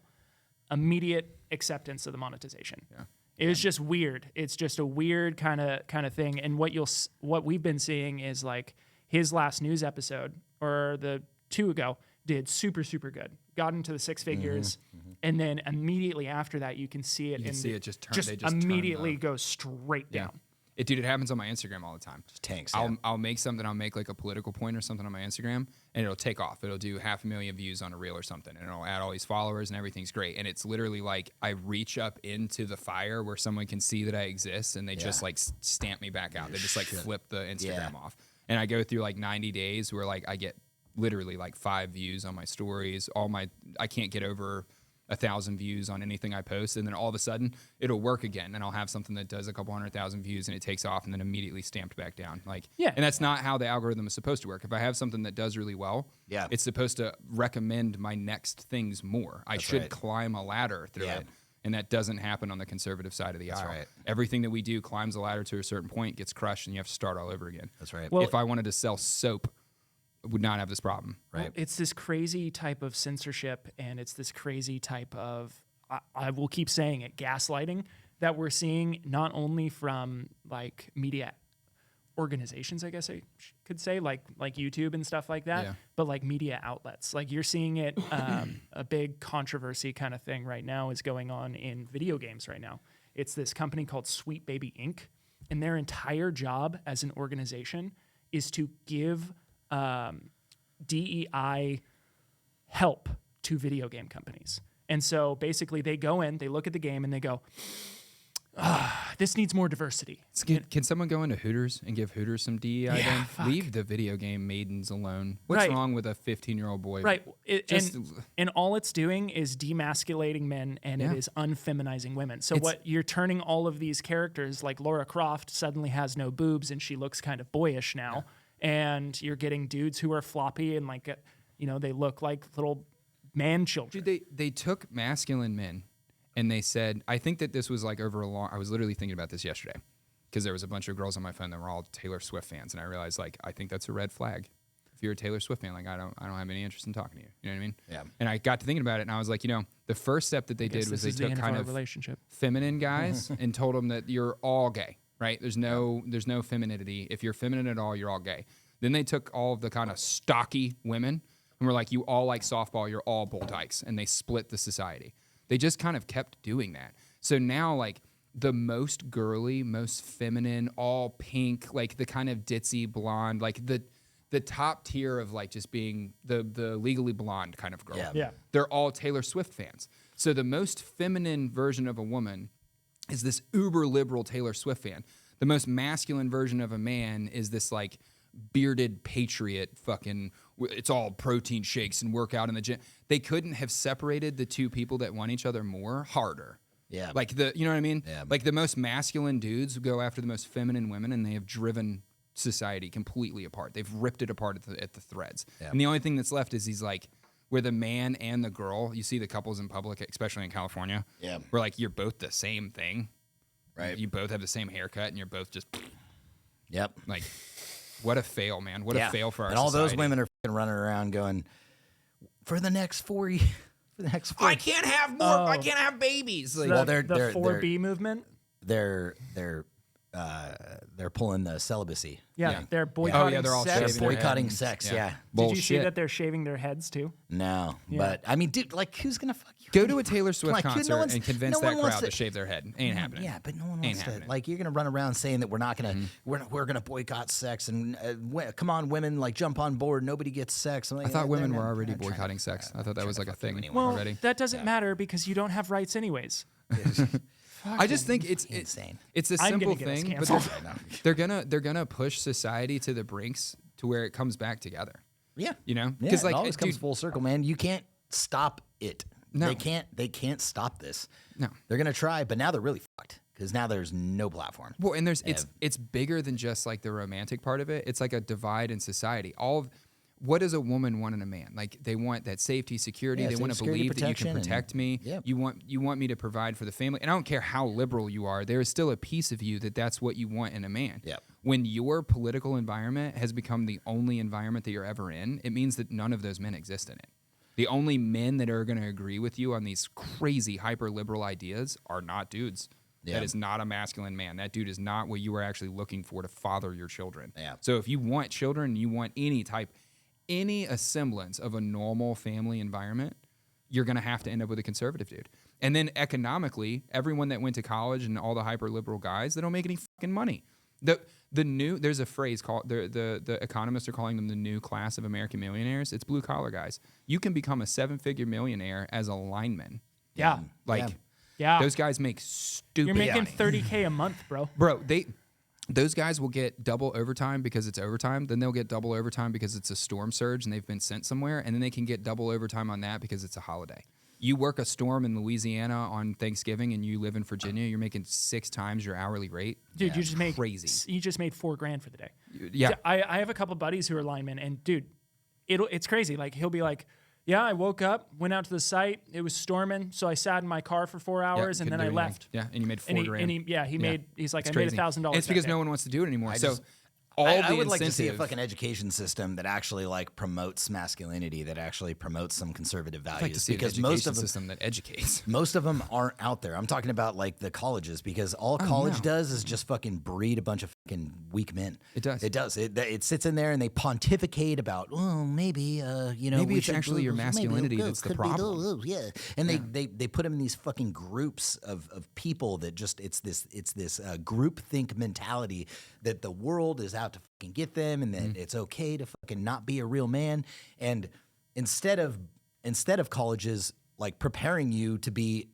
Immediate acceptance of the monetization. Yeah. It was just weird. It's just a weird kind of thing. And what we've been seeing is like his last news episode or the 2 ago did super, super good. Got into the 6 figures, and then immediately after that, you can see it.
You can see it just
immediately goes straight down.
Dude, it happens on my Instagram all the time.
Just tanks.
I'll make something. I'll make like a political point or something on my Instagram, and it'll take off. It'll do 500,000 views on a reel or something, and it'll add all these followers, and everything's great. And it's literally like I reach up into the fire where someone can see that I exist, and they just like stamp me back out. They just like flip the Instagram off, and I go through like 90 days where like I get literally like 5 views on my stories. I can't get over 1,000 views on anything I post, and then all of a sudden it'll work again, and I'll have something that does a couple 100,000 views, and it takes off, and then immediately stamped back down. And that's not how the algorithm is supposed to work. If I have something that does really well, it's supposed to recommend my next things more. I should climb a ladder through it, and that doesn't happen on the conservative side of the aisle.
Right.
Everything that we do climbs a ladder to a certain point, gets crushed, and you have to start all over again.
That's right.
Well,
if I wanted to sell soap, would not have this problem.
Right.
Well, it's this crazy type of censorship, and it's this crazy type of, I will keep saying it, gaslighting that we're seeing not only from like media organizations, I guess I could say, like YouTube and stuff like that, but like media outlets. Like you're seeing it, a big controversy kind of thing right now is going on in video games right now. It's this company called Sweet Baby Inc., and their entire job as an organization is to give DEI help to video game companies. And so basically they go in, they look at the game and they go, this needs more diversity.
Can someone go into Hooters and give Hooters some DEI then?
fuck.
Leave the video game maidens alone. What's wrong with a 15-year-old boy?
Right. And all it's doing is demasculating men, and it is unfeminizing women. So what you're turning all of these characters, like Laura Croft suddenly has no boobs and she looks kind of boyish now. And you're getting dudes who are floppy and like, they look like little man children.
Dude, they took masculine men and they said, I think that this was like over a long, I was literally thinking about this yesterday because there was a bunch of girls on my phone that were all Taylor Swift fans. And I realized like, I think that's a red flag. If you're a Taylor Swift fan, like I don't have any interest in talking to you. You know what I mean?
Yeah.
And I got to thinking about it and I was like, the first step that they did was they took kind of
relationship.
Feminine guys and told them that you're all gay, right? There's no femininity. If you're feminine at all, you're all gay. Then they took all of the kind of stocky women and were like, you all like softball, you're all bull dykes. And they split the society. They just kind of kept doing that. So now, like, the most girly, most feminine, all pink, like the kind of ditzy blonde, like the top tier of like just being the legally blonde kind of girl.
Yeah.
They're all Taylor Swift fans. So the most feminine version of a woman is this uber liberal Taylor Swift fan. The most masculine version of a man is this like bearded patriot fucking, it's all protein shakes and work out in the gym. They couldn't have separated the two people that want each other more harder.
Yeah.
Like you know what I mean?
Yeah.
Like the most masculine dudes go after the most feminine women and they have driven society completely apart. They've ripped it apart at the threads. Yeah. And the only thing that's left is these like, where the man and the girl, you see the couples in public, especially in California, where like you're both the same thing. Right. You both have the same haircut and you're both just, like, what a fail, man. What a fail for our society.
And all those women are fucking running around going, for the next 4 years.
I can't have more. I can't have babies.
Like, well, they're 4B movement.
They're pulling the celibacy.
Yeah, they're boycotting
they're all
sex.
They're boycotting sex,
Did you see that they're shaving their heads too?
No, but I mean, dude, like, who's gonna fuck you?
Go to a Taylor Swift concert and convince that crowd to shave their head. Ain't happening.
Yeah, but no one wants to. Like, you're gonna run around saying that we're not gonna, we're gonna boycott sex and come on, women, like jump on board. Nobody gets sex. Like,
I thought women were already boycotting sex. I thought that was like a thing already.
That doesn't matter because you don't have rights anyways.
I just think it's
insane.
It's a simple thing, but they're gonna push society to the brinks to where it comes back together.
Yeah,
because
like it always comes full circle, man. You can't stop it.
No,
they can't stop this.
No,
they're gonna try, but now they're really fucked because now there's no platform.
Well, and it's bigger than just like the romantic part of it. It's like a divide in society. What does a woman want in a man? Like, they want that safety, security. They want to believe that you can protect me. You want me to provide for the family. And I don't care how liberal you are. There is still a piece of you that's what you want in a man.
Yep.
When your political environment has become the only environment that you're ever in, it means that none of those men exist in it. The only men that are going to agree with you on these crazy hyper-liberal ideas are not dudes. That is not a masculine man. That dude is not what you are actually looking for to father your children. So if you want children, you want any semblance of a normal family environment, you're going to have to end up with a conservative dude. And then economically, everyone that went to college and all the hyper liberal guys, they don't make any fucking money. There's a phrase called the economists are calling them the new class of American millionaires. It's blue collar guys. You can become a 7-figure millionaire as a lineman.
Yeah.
Those guys make stupid
money. You're making
money.
$30K a month, bro.
Bro, those guys will get double overtime because it's overtime. Then they'll get double overtime because it's a storm surge and they've been sent somewhere. And then they can get double overtime on that because it's a holiday. You work a storm in Louisiana on Thanksgiving and you live in Virginia, you're making 6 times your hourly rate.
Dude, you just made
crazy.
You just made $4,000 for the day.
Yeah.
I have a couple buddies who are linemen, and dude, it's crazy. Like, he'll be like, yeah, I woke up, went out to the site. It was storming, so I sat in my car for 4 hours, and then I left.
Yeah, and you made $4,000.
He's like,
it's
I made $1,000.
It's because no one wants to do it anymore.
I would like to see a fucking education system that actually like promotes masculinity, that actually promotes some conservative values.
I'd like to see
because
an education system that educates.
Most of them aren't out there. I'm talking about like the colleges, because all college does is just fucking breed a bunch of fucking weak men.
It does.
It does. It sits in there and they pontificate about, maybe
maybe it's actually your masculinity that's the problem.
And they put them in these fucking groups of people that just it's this groupthink mentality that the world is out to fucking get them, and that it's okay to fucking not be a real man. And instead of colleges like preparing you to be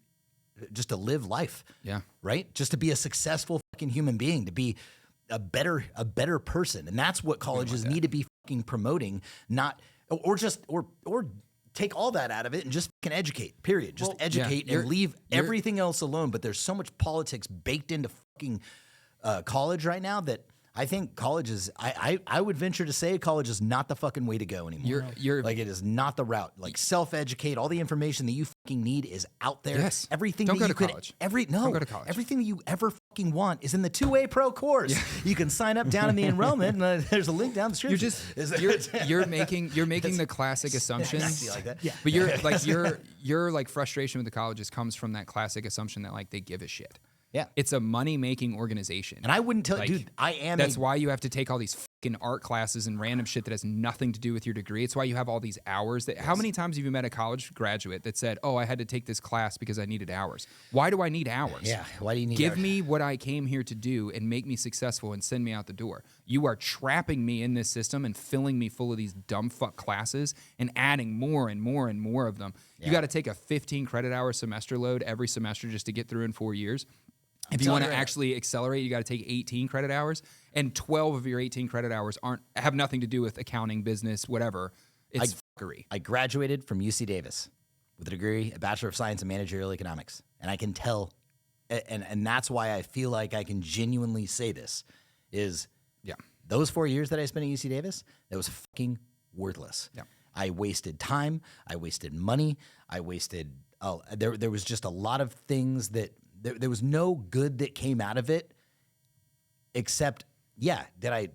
live life.
Yeah.
Right? Just to be a successful fucking human being, to be a better person. And that's what colleges need to be fucking promoting, not or take all that out of it and just fucking educate. Period. Just educate and leave everything else alone. But there's so much politics baked into fucking college right now that I think college is. I would venture to say college is not the fucking way to go anymore. Like it is not the route. Like self-educate. All the information that you fucking need is out there.
Yes.
Everything
Don't
that
go
you
to
could.
college.
Don't
go to college.
Everything that you ever fucking want is in the 2A Pro course. Yeah. You can sign up down in the enrollment, and there's a link down the description.
You're making the classic assumption.
Like that. Yeah.
But your like frustration with the colleges comes from that classic assumption that like they give a shit.
Yeah.
It's a money-making organization.
And I wouldn't tell dude, I am
That's why you have to take all these fucking art classes and random shit that has nothing to do with your degree. It's why you have all these hours. How many times have you met a college graduate that said, "Oh, I had to take this class because I needed hours." Why do I need hours?
Yeah. Why do you need
Give
hours?
me what I came here to do and make me successful and send me out the door. You are trapping me in this system and filling me full of these dumb fuck classes and adding more and more and more of them. Yeah. You got to take a 15 credit hour semester load every semester just to get through in 4 years. If you want to actually accelerate, you got to take 18 credit hours, and 12 of your 18 credit hours have nothing to do with accounting, business, whatever. It's fuckery.
I graduated from UC Davis with a degree, a Bachelor of Science in Managerial Economics, and I can tell, and that's why I feel like I can genuinely say this, is those 4 years that I spent at UC Davis, that was fucking worthless. Yeah. I wasted time. I wasted money. I wasted. There was just a lot of things that. There was no good that came out of it, except, did I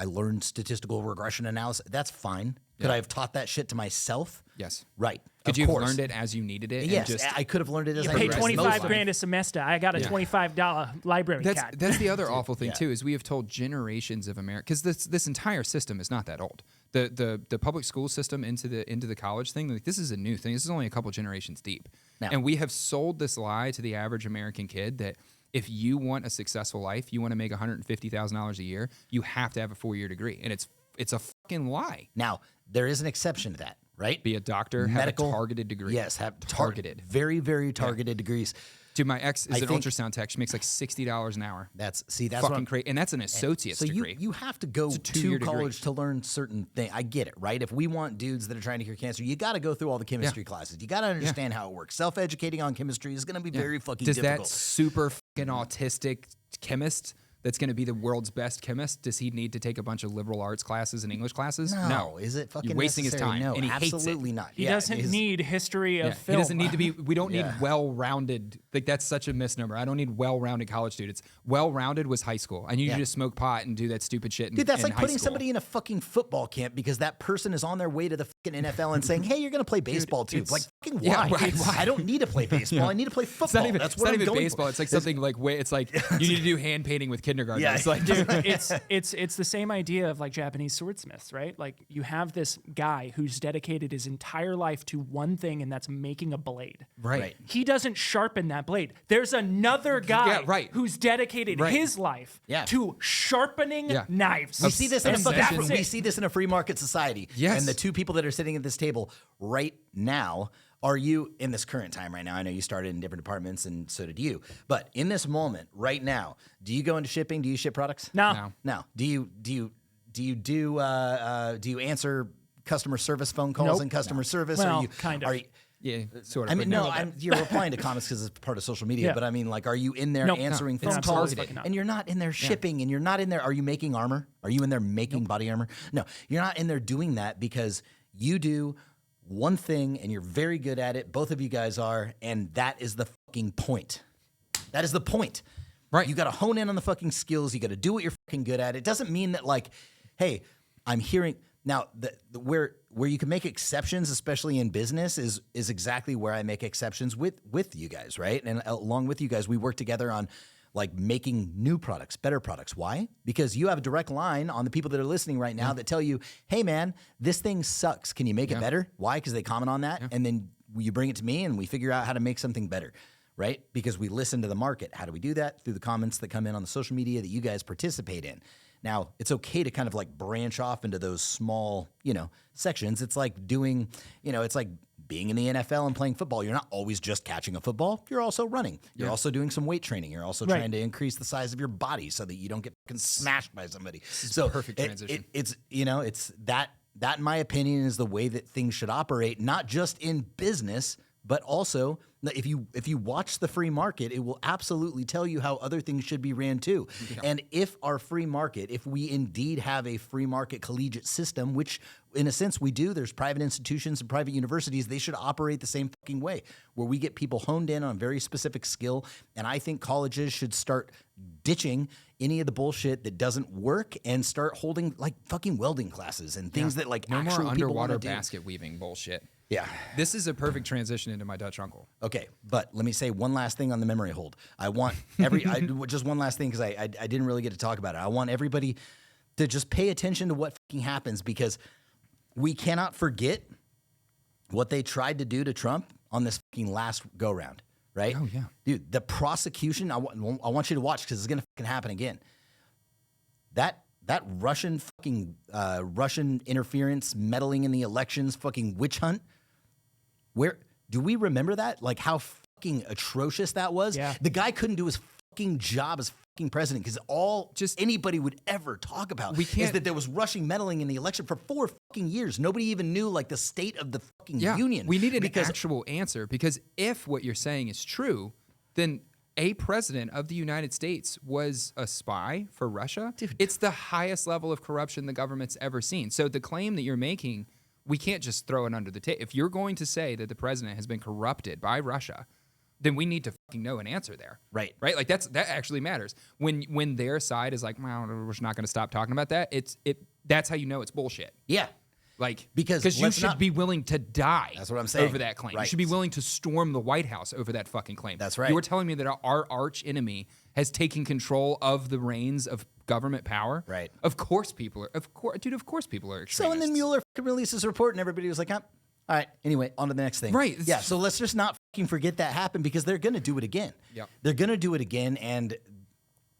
learn statistical regression analysis? That's fine. Could I have taught that shit to myself?
Yes.
Right.
Could you have learned it as you needed it?
Yes, I could have learned it as I
paid
needed it.
$25,000 a semester. I got a $25 library card.
That's the other awful thing too, is we have told generations of Americans, because this entire system is not that old. The public school system into the college thing, like, this is a new thing. This is only a couple generations deep. Now, and we have sold this lie to the average American kid that if you want a successful life, you want to make $150,000 a year, you have to have a 4-year degree. And it's a fucking lie.
Now, there is an exception to that, right?
Be a doctor, medical, have a targeted degree.
Yes, have
targeted.
Very, very targeted degrees.
Dude, my ex is an ultrasound tech. She makes like $60 an hour.
That's
fucking crazy, and that's an associate's degree.
You have to go to college to learn certain things. I get it, right? If we want dudes that are trying to cure cancer, you got to go through all the chemistry classes. You got to understand how it works. Self-educating on chemistry is going to be very fucking difficult.
Does that super fucking autistic chemist that's going to be the world's best chemist, does he need to take a bunch of liberal arts classes and English classes? No.
Is it fucking
You're wasting his time?
No,
and he
absolutely
hates it.
not.
He doesn't need history of film.
He doesn't need to be, we don't need well-rounded, like that's such a misnomer. I don't need well-rounded college students. Well-rounded was high school. I need you to smoke pot and do that stupid shit
Dude, that's like putting somebody in a fucking football camp because that person is on their way to the fucking NFL and saying, hey, you're going to play baseball too. Like, fucking why? Why? I don't need to play baseball. I need to play football. That's what I'm going
baseball.
for.
It's like something like, it's like you need to do hand painting with kindergarten. It's like,
dude, it's the same idea of like Japanese swordsmiths, right? Like you have this guy who's dedicated his entire life to one thing, and that's making a blade.
Right.
He doesn't sharpen that blade. There's another guy who's dedicated his life to sharpening knives.
We see this in a free market society.
Yes.
And the two people that are sitting at this table right now, are you in this current time right now? I know you started in different departments and so did you. But in this moment right now, do you go into shipping? Do you ship products?
No.
Do you answer customer service phone calls and customer service?
Well,
are you
kind of.
Yeah, sort of.
I mean, you're replying to comments because it's part of social media, but I mean, like, are you in there answering phone calls? And you're not in there shipping, and you're not in there. Are you making armor? Are you in there making body armor? No, you're not in there doing that because you do one thing and you're very good at it. Both of you guys are, and that is the fucking point. That is the point.
Right.
You got to hone in on the fucking skills. You got to do what you're fucking good at. It doesn't mean that, like, hey, I'm hearing now where you can make exceptions, especially in business, is exactly where I make exceptions with you guys, right? And along with you guys, we work together on like making new products, better products. Why? Because you have a direct line on the people that are listening right now that tell you, hey man, this thing sucks. Can you make it better? Why? Because they comment on that. And then you bring it to me and we figure out how to make something better, right? Because we listen to the market. How do we do that? Through the comments that come in on the social media that you guys participate in. Now, it's okay to kind of like branch off into those small, sections. It's like doing, it's like being in the NFL and playing football, you're not always just catching a football. You're also running. You're also doing some weight training. You're also trying to increase the size of your body so that you don't get fucking smashed by somebody. So
perfect transition.
It's that in my opinion is the way that things should operate, not just in business, but also if you watch the free market, it will absolutely tell you how other things should be ran too. Yeah. And if our free market, if we indeed have a free market collegiate system, which in a sense we do, there's private institutions and private universities, they should operate the same fucking way, where we get people honed in on very specific skill. And I think colleges should start ditching any of the bullshit that doesn't work and start holding like fucking welding classes and things that like
no
actual
more
people
underwater
wanna do.
basket weaving bullshit.
Yeah.
This is a perfect transition into my Dutch uncle.
Okay, but let me say one last thing on the memory hold. I want just one last thing because I didn't really get to talk about it. I want everybody to just pay attention to what fucking happens, because we cannot forget what they tried to do to Trump on this fucking last go round, right?
Oh yeah,
dude. The prosecution. I want you to watch because it's gonna fucking happen again. That Russian interference, meddling in the elections, fucking witch hunt. Where do we remember that? Like how fucking atrocious that was?
Yeah.
The guy couldn't do his fucking job as fucking president because all anybody would ever talk about is that there was Russian meddling in the election for 4 fucking years. Nobody even knew like the state of the fucking union.
We need an actual answer, because if what you're saying is true, then a president of the United States was a spy for Russia. Dude. It's the highest level of corruption the government's ever seen. So the claim that you're making, we can't just throw it under the table. If you're going to say that the president has been corrupted by Russia, then we need to fucking know an answer there.
Right.
Like that actually matters. When their side is like, well, we're not going to stop talking about that, that's how you know it's bullshit.
Yeah.
Like,
because
you should be willing to die.
That's what I'm saying.
Over that claim.
Right.
You should be willing to storm the White House over that fucking claim.
That's right.
You were telling me that our arch enemy has taken control of the reins of government power.
Right.
Of course people are. Of course people are extremists.
So and then Mueller releases a report and everybody was like, all right, anyway, on to the next thing.
Right.
Yeah, so let's just not fucking forget that happened, because they're going to do it again.
Yeah.
They're going to do it again, and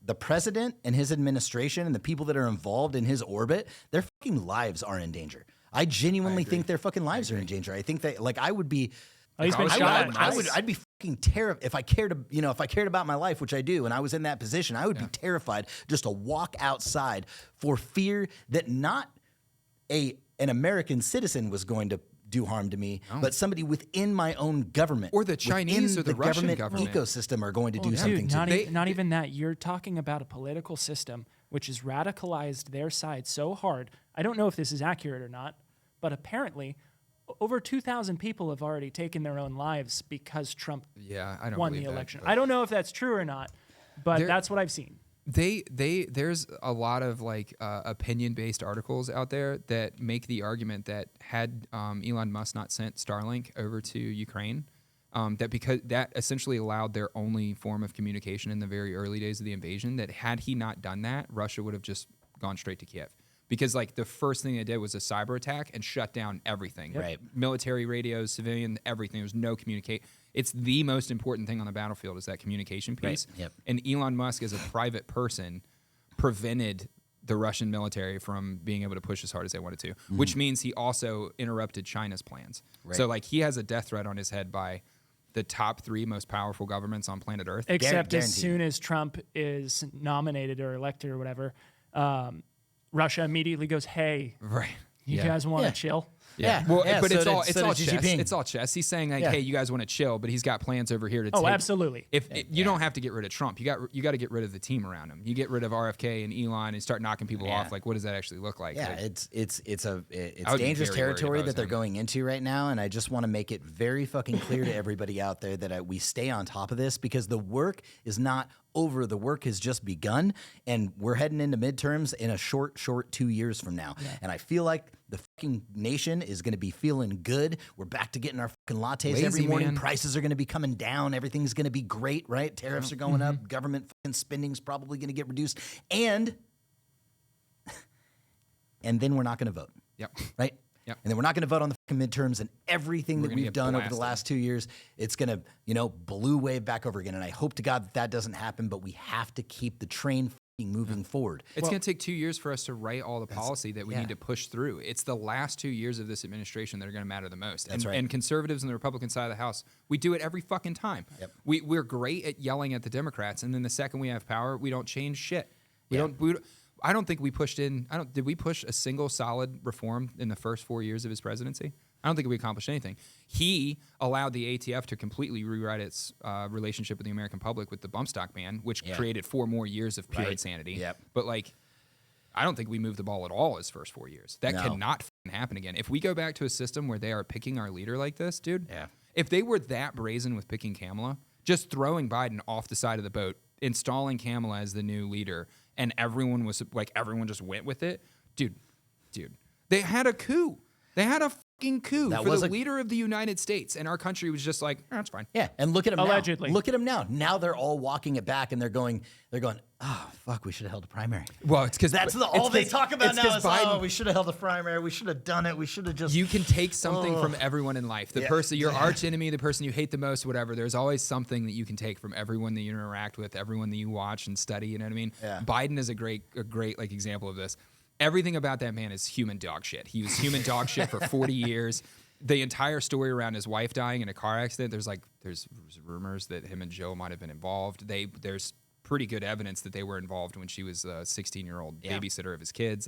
the president and his administration and the people that are involved in his orbit, their fucking lives are in danger. I genuinely think their fucking lives are in danger. I think that, like, I would be...
he's been shot.
I'd be fucking terrified if I cared about my life, which I do, and I was in that position. I would be terrified just to walk outside for fear that not an American citizen was going to do harm to me, but somebody within my own government,
or the Chinese or the Russian government
ecosystem are going to do something to me.
Not even that. You're talking about a political system which has radicalized their side so hard. I don't know if this is accurate or not, but apparently over 2,000 people have already taken their own lives because Trump won the election. I don't know if that's true or not, but that's what I've seen.
There's a lot of like opinion-based articles out there that make the argument that had Elon Musk not sent Starlink over to Ukraine, that because that essentially allowed their only form of communication in the very early days of the invasion, that had he not done that, Russia would have just gone straight to Kiev. Because like the first thing they did was a cyber attack and shut down everything.
Right.
Military radios, civilian, everything. There was no communicate. It's the most important thing on the battlefield is that communication piece.
Right. Yep.
And Elon Musk, as a private person, prevented the Russian military from being able to push as hard as they wanted to, which means he also interrupted China's plans. Right. So like he has a death threat on his head by the top 3 most powerful governments on planet Earth.
Except as soon as Trump is nominated or elected or whatever, Russia immediately goes, hey, you guys want to chill?
Yeah. Well, but it's all chess. It's all chess. He's saying like, hey, you guys want to chill, but he's got plans over here to take.
Oh, absolutely.
You don't have to get rid of Trump. You got to get rid of the team around him. You get rid of RFK and Elon and start knocking people off. Like, what does that actually look like?
Yeah,
like,
it's dangerous territory that they're going into right now, and I just want to make it very fucking clear to everybody out there that we stay on top of this, because the work is not over. The work has just begun, and we're heading into midterms in a short 2 years from now. Yeah. And I feel like the fucking nation is going to be feeling good. We're back to getting our fucking lattes every morning. Man. Prices are going to be coming down. Everything's going to be great, right? Tariffs are going up. Government fucking spending's probably going to get reduced. And then we're not going to vote.
Yep.
Right?
Yep.
And then we're not going to vote on the fucking midterms, and everything that we've done over the last 2 years, it's going to, blue wave back over again. And I hope to God that doesn't happen, but we have to keep the train moving forward.
It's going to take 2 years for us to write all the policy that we need to push through. It's the last 2 years of this administration that are going to matter the most.
That's right.
And conservatives on the Republican side of the House, we do it every fucking time.
Yep.
We're great at yelling at the Democrats, and then the second we have power, we don't change shit. I don't think we pushed in. Did we push a single solid reform in the first 4 years of his presidency? I don't think we accomplished anything. He allowed the ATF to completely rewrite its relationship with the American public with the bump stock ban, which created 4 more years of pure insanity.
Yep.
But like, I don't think we moved the ball at all his first 4 years. That cannot happen again. If we go back to a system where they are picking our leader like this, dude, if they were that brazen with picking Kamala, just throwing Biden off the side of the boat, installing Kamala as the new leader, and everyone just went with it, dude, they had a coup. They had a fucking coup for the leader of the United States, and our country was just like, that's fine.
Yeah, and look at them
Allegedly.
now. Look at them now. Now they're all walking it back, and they're going, oh, fuck, we should have held a primary.
Well, it's because
that's all they talk about now is,
Biden,
we should have held a primary. We should have done it. We should have just...
You can take something from everyone in life. The person, your arch enemy, the person you hate the most, whatever, there's always something that you can take from everyone that you interact with, everyone that you watch and study, you know what I mean?
Yeah.
Biden is a great like example of this. Everything about that man is human dog shit. He was human dog shit for 40 years. The entire story around his wife dying in a car accident, there's rumors that him and Joe might have been involved. There's pretty good evidence that they were involved when she was a 16-year-old babysitter of his kids.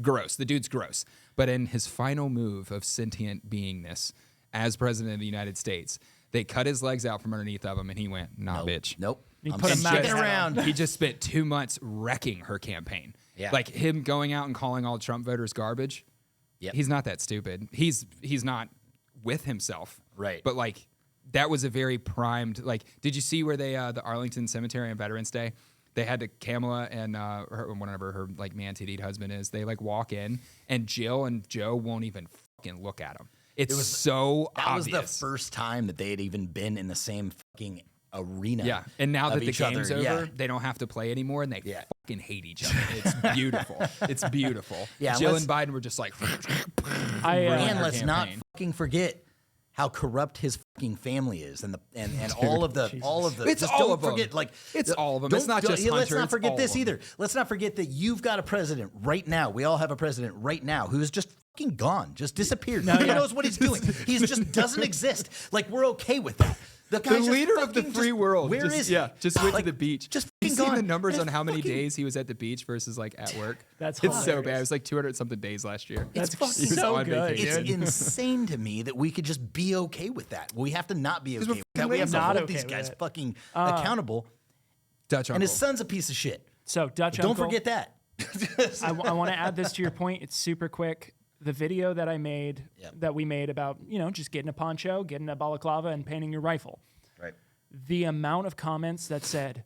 Gross. The dude's gross. But in his final move of sentient beingness as president of the United States, they cut his legs out from underneath of him, and he went, bitch.
Nope.
He
I'm
put him
sticking around.
He just spent 2 months wrecking her campaign.
Yeah.
Like him going out and calling all Trump voters garbage.
Yep.
He's not that stupid. He's not with himself.
Right.
But like that was a very primed, like, did you see where they, the Arlington Cemetery on Veterans Day, they had to Kamala and whatever her like man-tittied husband is, they like walk in and Jill and Joe won't even fucking look at him. It was so obvious.
That was the first time that they had even been in the same fucking arena.
Yeah, and now that the game's over, they don't have to play anymore, and they fucking hate each other. It's beautiful. It's beautiful.
Yeah,
Jill and Biden were just like,
and let's not fucking forget how corrupt his fucking family is, and all of the
It's
just
all
don't
of them.
forget, like
it's all of them. It's not just Hunter.
Let's not
it's
forget
all
this
of them.
either. Let's not forget that you've got a president right now. We all have a president right now who is just fucking gone, just disappeared. Nobody knows what he's doing. He just doesn't exist. Like, we're okay with that. The
leader of the free world.
Where is he?
Yeah, just went to the beach.
Just
you see
gone.
the numbers on how many days he was at the beach versus like at work?
It's
so bad. It was like 200 something days last year.
That's
fucking
so good.
It's insane to me that we could just be okay with that. We have to not be okay with that.
we're
We have to
not
hold
okay
these
with
guys
it.
fucking accountable.
Dutch
And
uncle.
his son's a piece of shit.
So Dutch
Don't
uncle,
forget that.
I want to add this to your point. It's super quick. The video that I made, that we made about, just getting a poncho, getting a balaclava, and painting your rifle.
Right.
The amount of comments that said,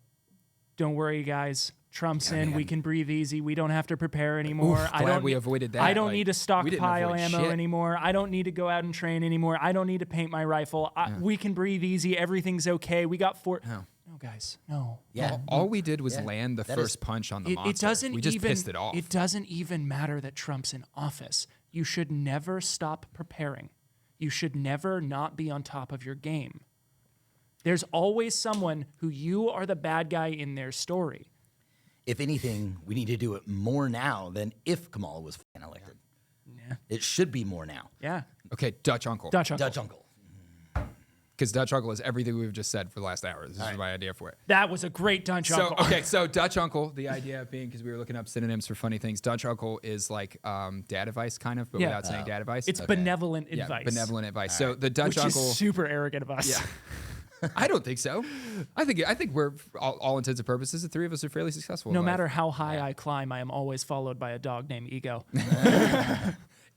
"Don't worry, guys. Trump's in. We can breathe easy. We don't have to prepare anymore.
We avoided that.
I don't need to
we didn't
stockpile
avoid
ammo
shit.
anymore. I don't need to go out and train anymore. I don't need to paint my rifle. We can breathe easy. Everything's okay. We got No, guys. No.
Yeah.
All we did was land the first punch on the monster.
It doesn't
we just
even,
pissed it off.
It doesn't even matter that Trump's in office. You should never stop preparing. You should never not be on top of your game. There's always someone who you are the bad guy in their story.
If anything, we need to do it more now than if Kamala was fucking elected.
Yeah.
It should be more now.
Yeah.
Okay, Dutch uncle.
Dutch uncle.
Dutch uncle.
Because Dutch uncle is everything we've just said for the last hour. This is my idea for it.
That was a great Dutch uncle.
So Dutch uncle, the idea being, because we were looking up synonyms for funny things, Dutch uncle is like dad advice kind of, but without saying dad advice.
It's benevolent
yeah,
advice.
benevolent advice. So the Dutch
Which
uncle.
is super arrogant of us.
Yeah. I don't think so. I think we're all intents and purposes, the three of us are fairly successful.
No
in life.
matter how high I climb, I am always followed by a dog named Ego.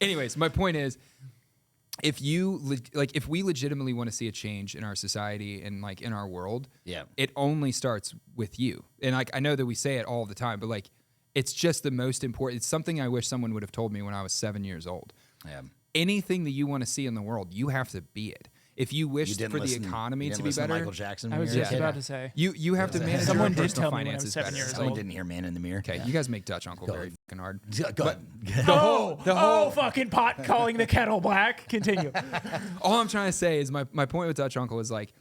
Anyways, my point is, if we legitimately want to see a change in our society and like in our world, it only starts with you. And like I know that we say it all the time, but like it's just the most important. It's something I wish someone would have told me when I was 7 years old.
Yeah.
Anything that you want to see in the world, you have to be it. If you wish for the economy to be better,
Michael Jackson.
I was just about to say.
You have to manage
Someone
your
did
personal
tell me when I was
finances
7
better.
years
Someone
old.
didn't hear Man in the Mirror.
Okay, you guys make Dutch uncle very fucking hard.
Go ahead.
The whole
fucking pot calling the kettle black. Continue.
all I'm trying to say is my point with Dutch uncle is like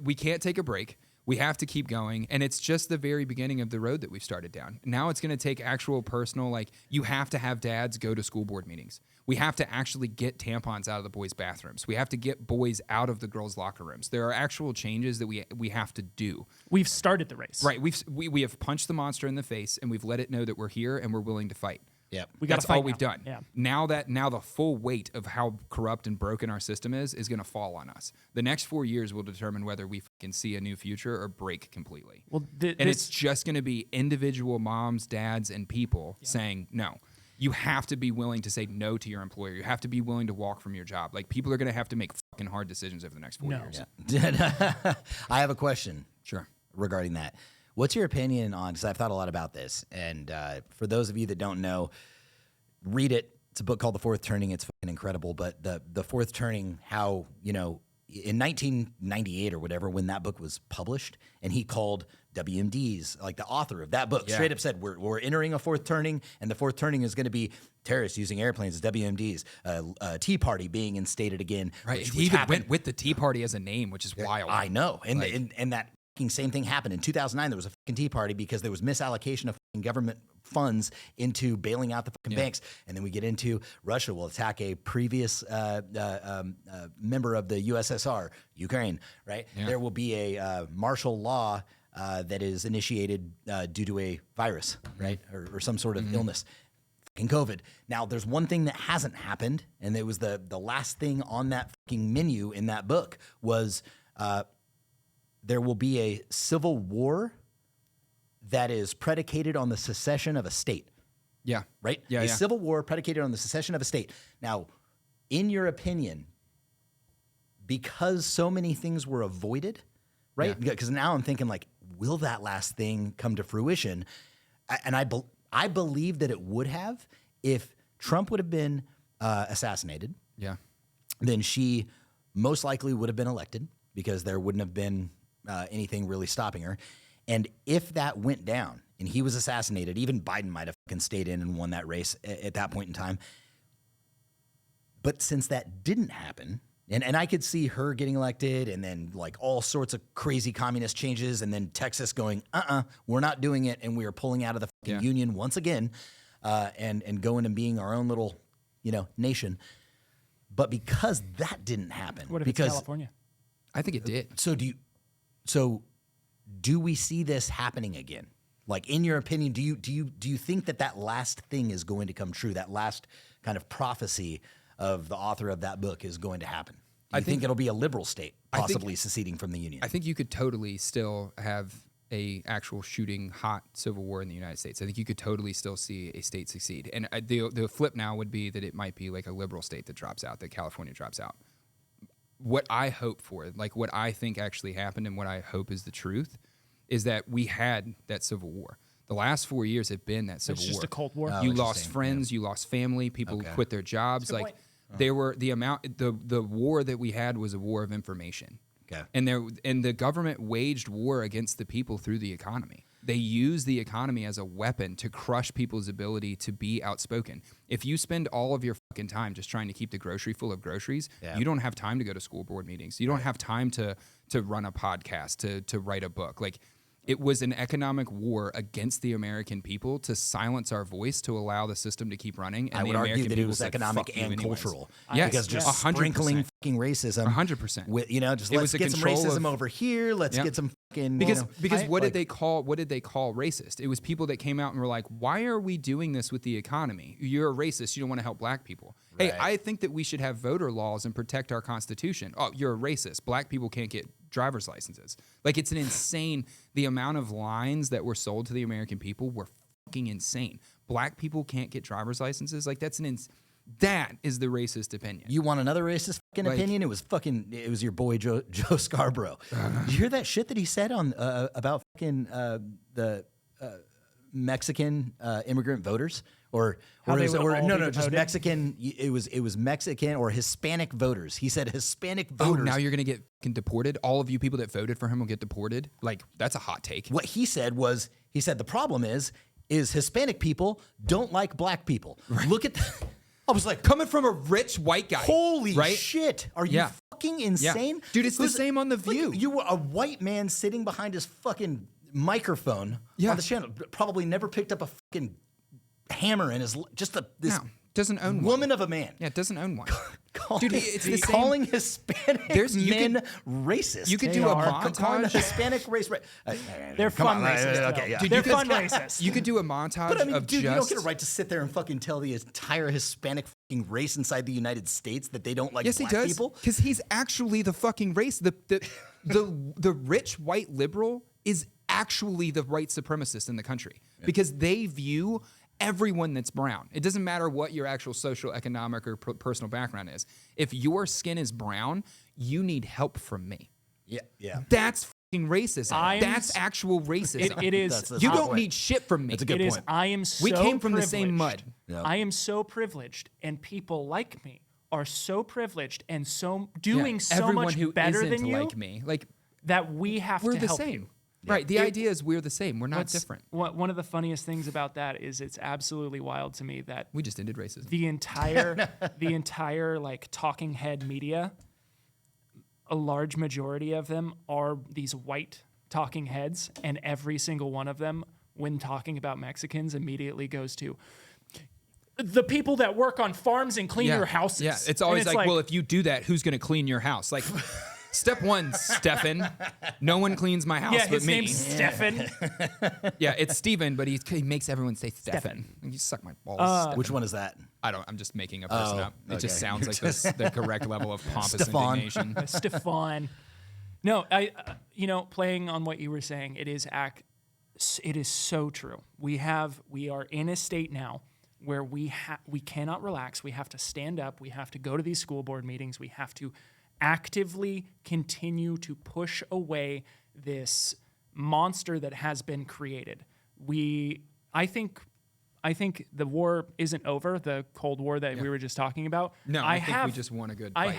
we can't take a break. We have to keep going. And it's just the very beginning of the road that we've started down. Now it's going to take actual personal, like you have to have dads go to school board meetings. We have to actually get tampons out of the boys' bathrooms. We have to get boys out of the girls' locker rooms. There are actual changes that we have to do.
We've started the race.
Right. We have punched the monster in the face, and we've let it know that we're here and we're willing to fight.
Yep.
That's all we've done.
Yeah.
Now the full weight of how corrupt and broken our system is going to fall on us. The next 4 years will determine whether we can see a new future or break completely.
Well,
it's just going to be individual moms, dads, and people saying no. You have to be willing to say no to your employer. You have to be willing to walk from your job. Like, people are going to have to make fucking hard decisions over the next 4 years.
Yeah. I have a question.
Sure.
Regarding that. What's your opinion on, because I've thought a lot about this, and for those of you that don't know, read it. It's a book called The Fourth Turning. It's fucking incredible. But the Fourth Turning, how, in 1998 or whatever, when that book was published, and he called WMDs, like the author of that book, straight up said, we're entering a fourth turning, and the fourth turning is going to be terrorists using airplanes as WMDs, Tea Party being instated again.
Right. He even went with the Tea Party as a name, which is wild.
I know. And that same thing happened in 2009. There was a fucking Tea Party because there was misallocation of fucking government funds into bailing out the fucking banks. And then we get into Russia will attack a previous member of the USSR, Ukraine, right? Yeah. There will be a martial law that is initiated due to a virus, right? Or some sort of illness. Fucking COVID. Now, there's one thing that hasn't happened, and it was the last thing on that fucking menu in that book was there will be a civil war that is predicated on the secession of a state.
Yeah.
Right?
Yeah.
A civil war predicated on the secession of a state. Now, in your opinion, because so many things were avoided, right? Because now I'm thinking, like, will that last thing come to fruition? And I believe that it would have if Trump would have been assassinated.
Yeah.
Then she most likely would have been elected because there wouldn't have been anything really stopping her. And if that went down and he was assassinated, even Biden might have fucking stayed in and won that race at that point in time. But since that didn't happen, and I could see her getting elected and then like all sorts of crazy communist changes and then Texas going, we're not doing it, and we are pulling out of the fucking union once again and going and being our own little, nation. But because that didn't happen.
What if it's California?
I think it did.
So do we see this happening again? Like, in your opinion, do you think that last thing is going to come true? That last kind of prophecy of the author of that book is going to happen? I think it'll be a liberal state possibly seceding from the union.
I think you could totally still have a actual shooting hot civil war in the United States. I think you could totally still see a state succeed. And the flip now would be that it might be like a liberal state that drops out, that California drops out. What I hope for, like what I think actually happened and what I hope is the truth, is that we had that civil war. The last 4 years have been that civil war.
It's just a Cold War.
You lost friends, you lost family, people quit their jobs. Like there were the war that we had was a war of information.
Okay.
And the government waged war against the people through the economy. They use the economy as a weapon to crush people's ability to be outspoken. If you spend all of your fucking time just trying to keep the grocery full of groceries, you don't have time to go to school board meetings. You don't have time to run a podcast, to write a book. Like, it was an economic war against the American people to silence our voice, to allow the system to keep running. And
I would argue that it was economic and cultural.
Yes,
because just sprinkling fucking racism.
100%.
Let's get some racism over here. Let's get some fucking...
Because what did they call racist? It was people that came out and were like, why are we doing this with the economy? You're a racist. You don't want to help black people. Right. Hey, I think that we should have voter laws and protect our Constitution. Oh, you're a racist. Black people can't get driver's licenses. Like, it's an insane... The amount of lines that were sold to the American people were fucking insane. Black people can't get driver's licenses. Like, that is the racist opinion.
You want another racist fucking opinion? It was your boy Joe Scarborough. Did you hear that shit that he said on about fucking the Mexican immigrant voters? Just Mexican. It was Mexican or Hispanic voters. He said Hispanic voters.
Oh, now you're gonna get deported. All of you people that voted for him will get deported. Like, that's a hot take.
What he said was, the problem is Hispanic people don't like black people. Right. I was like,
coming from a rich white guy.
holy
right?
shit. Are you fucking insane?
Dude, it's the same on The View.
Like, you were a white man sitting behind his fucking microphone on the channel. Probably never picked up a fucking hammer in his, this
doesn't own
woman
one.
of a man.
Yeah, doesn't own one.
Dude,
it's the same.
Calling Hispanic men racist.
You could do a montage.
Calling Hispanic race.
They're fun racist.
Okay, yeah.
Dude, they're fun racist.
You could do a montage
But I mean,
of
dude,
just.
you don't get a right to sit there and fucking tell the entire Hispanic fucking race inside the United States that they don't like
Yes,
black
he does.
people.
Because he's actually the fucking race. The rich white liberal is actually the white supremacist in the country because they view everyone that's brown. It doesn't matter what your actual social, economic, or personal background is. If your skin is brown, you need help from me.
Yeah.
That's fucking racism. That's actual racism.
It is.
That's
you
a good
don't
point.
need shit from me.
That's a good
It is.
point.
I am so
We came from the same
privileged.
mud.
Yep.
I am so privileged, and people like me are so privileged and so doing so
Everyone
much
who
better
isn't
than you
like me, like
that we have
we're
to
the
help
same.
you.
Right. The idea is we're the same. We're not different.
One of the funniest things about that is it's absolutely wild to me that
We just ended racism.
the entire like talking head media, a large majority of them are these white talking heads, and every single one of them, when talking about Mexicans, immediately goes to the people that work on farms and clean your houses.
Yeah, it's always
And
like, well, if you do that, who's going to clean your house? Like, step one, Stefan. No one cleans my house
yeah,
but
his
me.
name's Stefan.
Yeah, it's Steven, but he makes everyone say Stefan. You suck my balls.
Which one is that?
I'm just making a person up. It just
okay.
sounds like the correct level of pompous
Stefan.
indignation.
Stefan. No, playing on what you were saying, it is so true. We are in a state now where we cannot relax. We have to stand up. We have to go to these school board meetings. We have to actively continue to push away this monster that has been created. I think the war isn't over, the Cold War that we were just talking about.
No, I think we just won a good fight.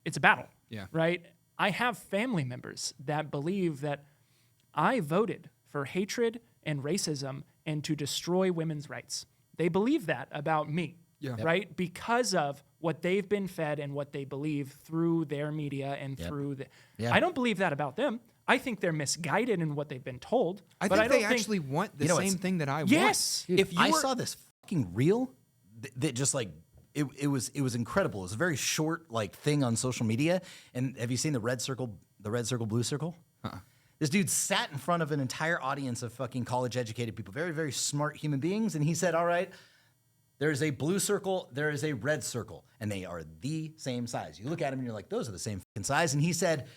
It's a battle.
Yeah.
Right? I have family members that believe that I voted for hatred and racism and to destroy women's rights. They believe that about me.
Yeah.
Right? Because of what they've been fed and what they believe through their media and through the.
Yeah.
I don't believe that about them. I think they're misguided in what they've been told.
I
but
think
I don't
they actually want the same thing that I
Yes.
want.
Dude, I saw this fucking reel that just like it was incredible. It was a very short like thing on social media. And have you seen the red circle, blue circle? This dude sat in front of an entire audience of fucking college educated people, very, very smart human beings, and he said, "All right, there is a blue circle, there is a red circle, and they are the same size." You look at them and you're like, "Those are the same fucking size." And he said,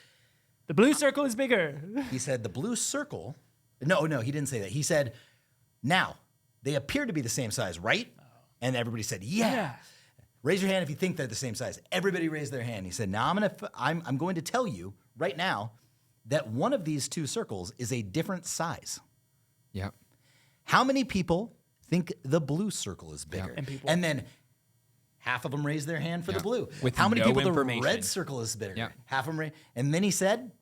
The blue circle is bigger.
He said the blue circle. No, he didn't say that. He said, "Now they appear to be the same size, right?" And everybody said, "Yeah." Raise your hand if you think they're the same size. Everybody raised their hand. He said, "Now I'm going to tell you right now that one of these two circles is a different size."
Yeah.
How many people think the blue circle is bigger?
And people-
And then half of them raised their hand for the blue.
With
how many
no
people
information.
the red circle is bigger?
Yeah.
Half of them. And then he said,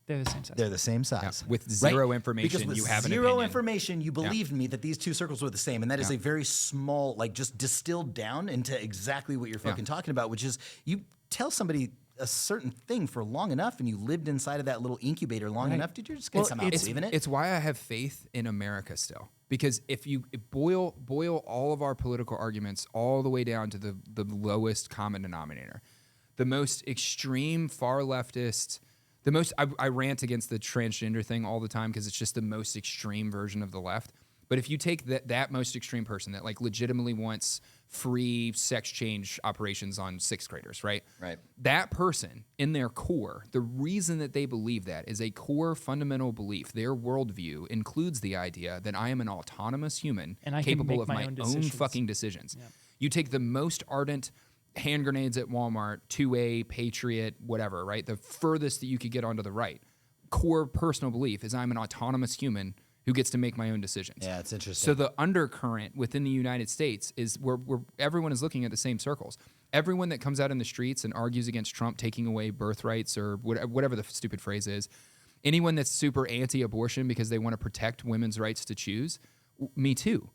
They're the same size.
they're the same size.
With zero information,
because with
you have an
zero
opinion.
information, you believed me that these two circles were the same, and that is a very small, like just distilled down into exactly what you're fucking talking about, which is you tell somebody a certain thing for long enough, and you lived inside of that little incubator long enough, dude, you're just gonna come out believing it.
It's why I have faith in America still. Because if you boil all of our political arguments all the way down to the lowest common denominator, the most extreme far leftist, I rant against the transgender thing all the time because it's just the most extreme version of the left. But if you take that most extreme person that like legitimately wants free sex change operations on sixth graders, right?
Right.
That person in their core, the reason that they believe that is a core fundamental belief. Their worldview includes the idea that I am an autonomous human
And I can
capable
make
of
my
my
own
own
decisions.
fucking decisions. You take the most ardent hand grenades at Walmart, 2A, Patriot, whatever, right? The furthest that you could get onto the right. Core personal belief is I'm an autonomous human who gets to make my own decisions.
Yeah, it's interesting.
So the undercurrent within the United States is where everyone is looking at the same circles. Everyone that comes out in the streets and argues against Trump taking away birthrights or whatever the stupid phrase is, anyone that's super anti-abortion because they want to protect women's rights to choose, me too.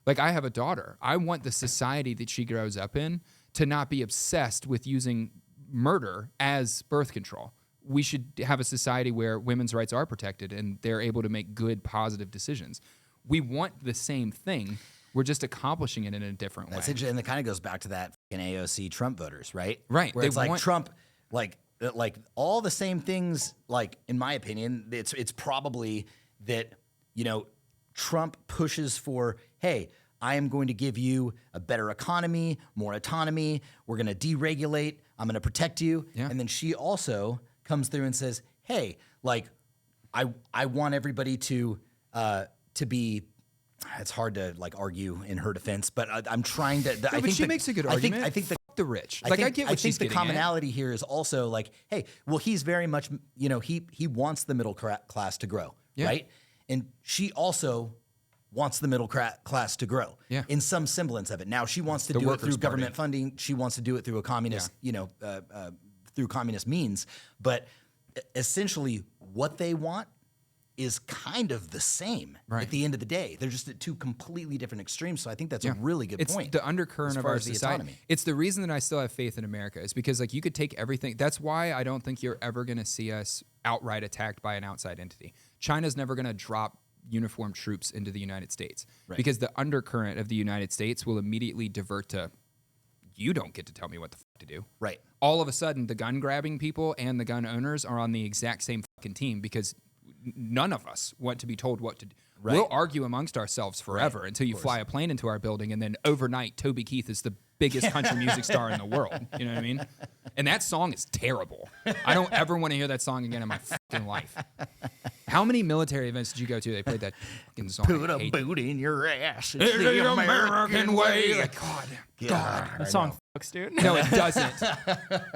Like, I have a daughter. I want the society that she grows up in to not be obsessed with using murder as birth control. We should have a society where women's rights are protected and they're able to make good, positive decisions. We want the same thing. We're just accomplishing it in a different way.
That's interesting. And it kind of goes back to that fucking AOC Trump voters, right?
Right.
Where it's like Trump, like all the same things, like, in my opinion, it's probably that, you know, Trump pushes for, hey, I am going to give you a better economy, more autonomy. We're going to deregulate. I'm going to protect you.
Yeah.
And then she also comes through and says, hey, like, I want everybody to be. It's hard to like argue in her defense, but I'm trying to. I think
she makes a good argument.
I think
the rich.
I get what she's getting at. Commonality here is also like, hey, well, he's very much, you know, he wants the middle class to grow, right? And she also wants the middle class to grow in some semblance of it. Now she wants to do it through government funding. She wants to do it through a communist, you know, through communist means. But essentially, what they want is kind of the same at the end of the day. They're just at two completely different extremes. So I think that's a really good point.
It's the undercurrent of our society. It's the reason that I still have faith in America is because like you could take everything. That's why I don't think you're ever going to see us outright attacked by an outside entity. China's never going to drop uniformed troops into the United States because the undercurrent of the United States will immediately divert to, you don't get to tell me what the fuck to do.
Right.
All of a sudden, the gun grabbing people and the gun owners are on the exact same fucking team because none of us want to be told what to do. Right. We'll argue amongst ourselves forever until you fly a plane into our building, and then overnight, Toby Keith is the biggest country music star in the world. You know what I mean? And that song is terrible. I don't ever want to hear that song again in my fucking life. How many military events did you go to? They played that fucking song.
Put a boot in your ass.
It's the American way. Like, God.
The song fucks, dude.
No, it doesn't.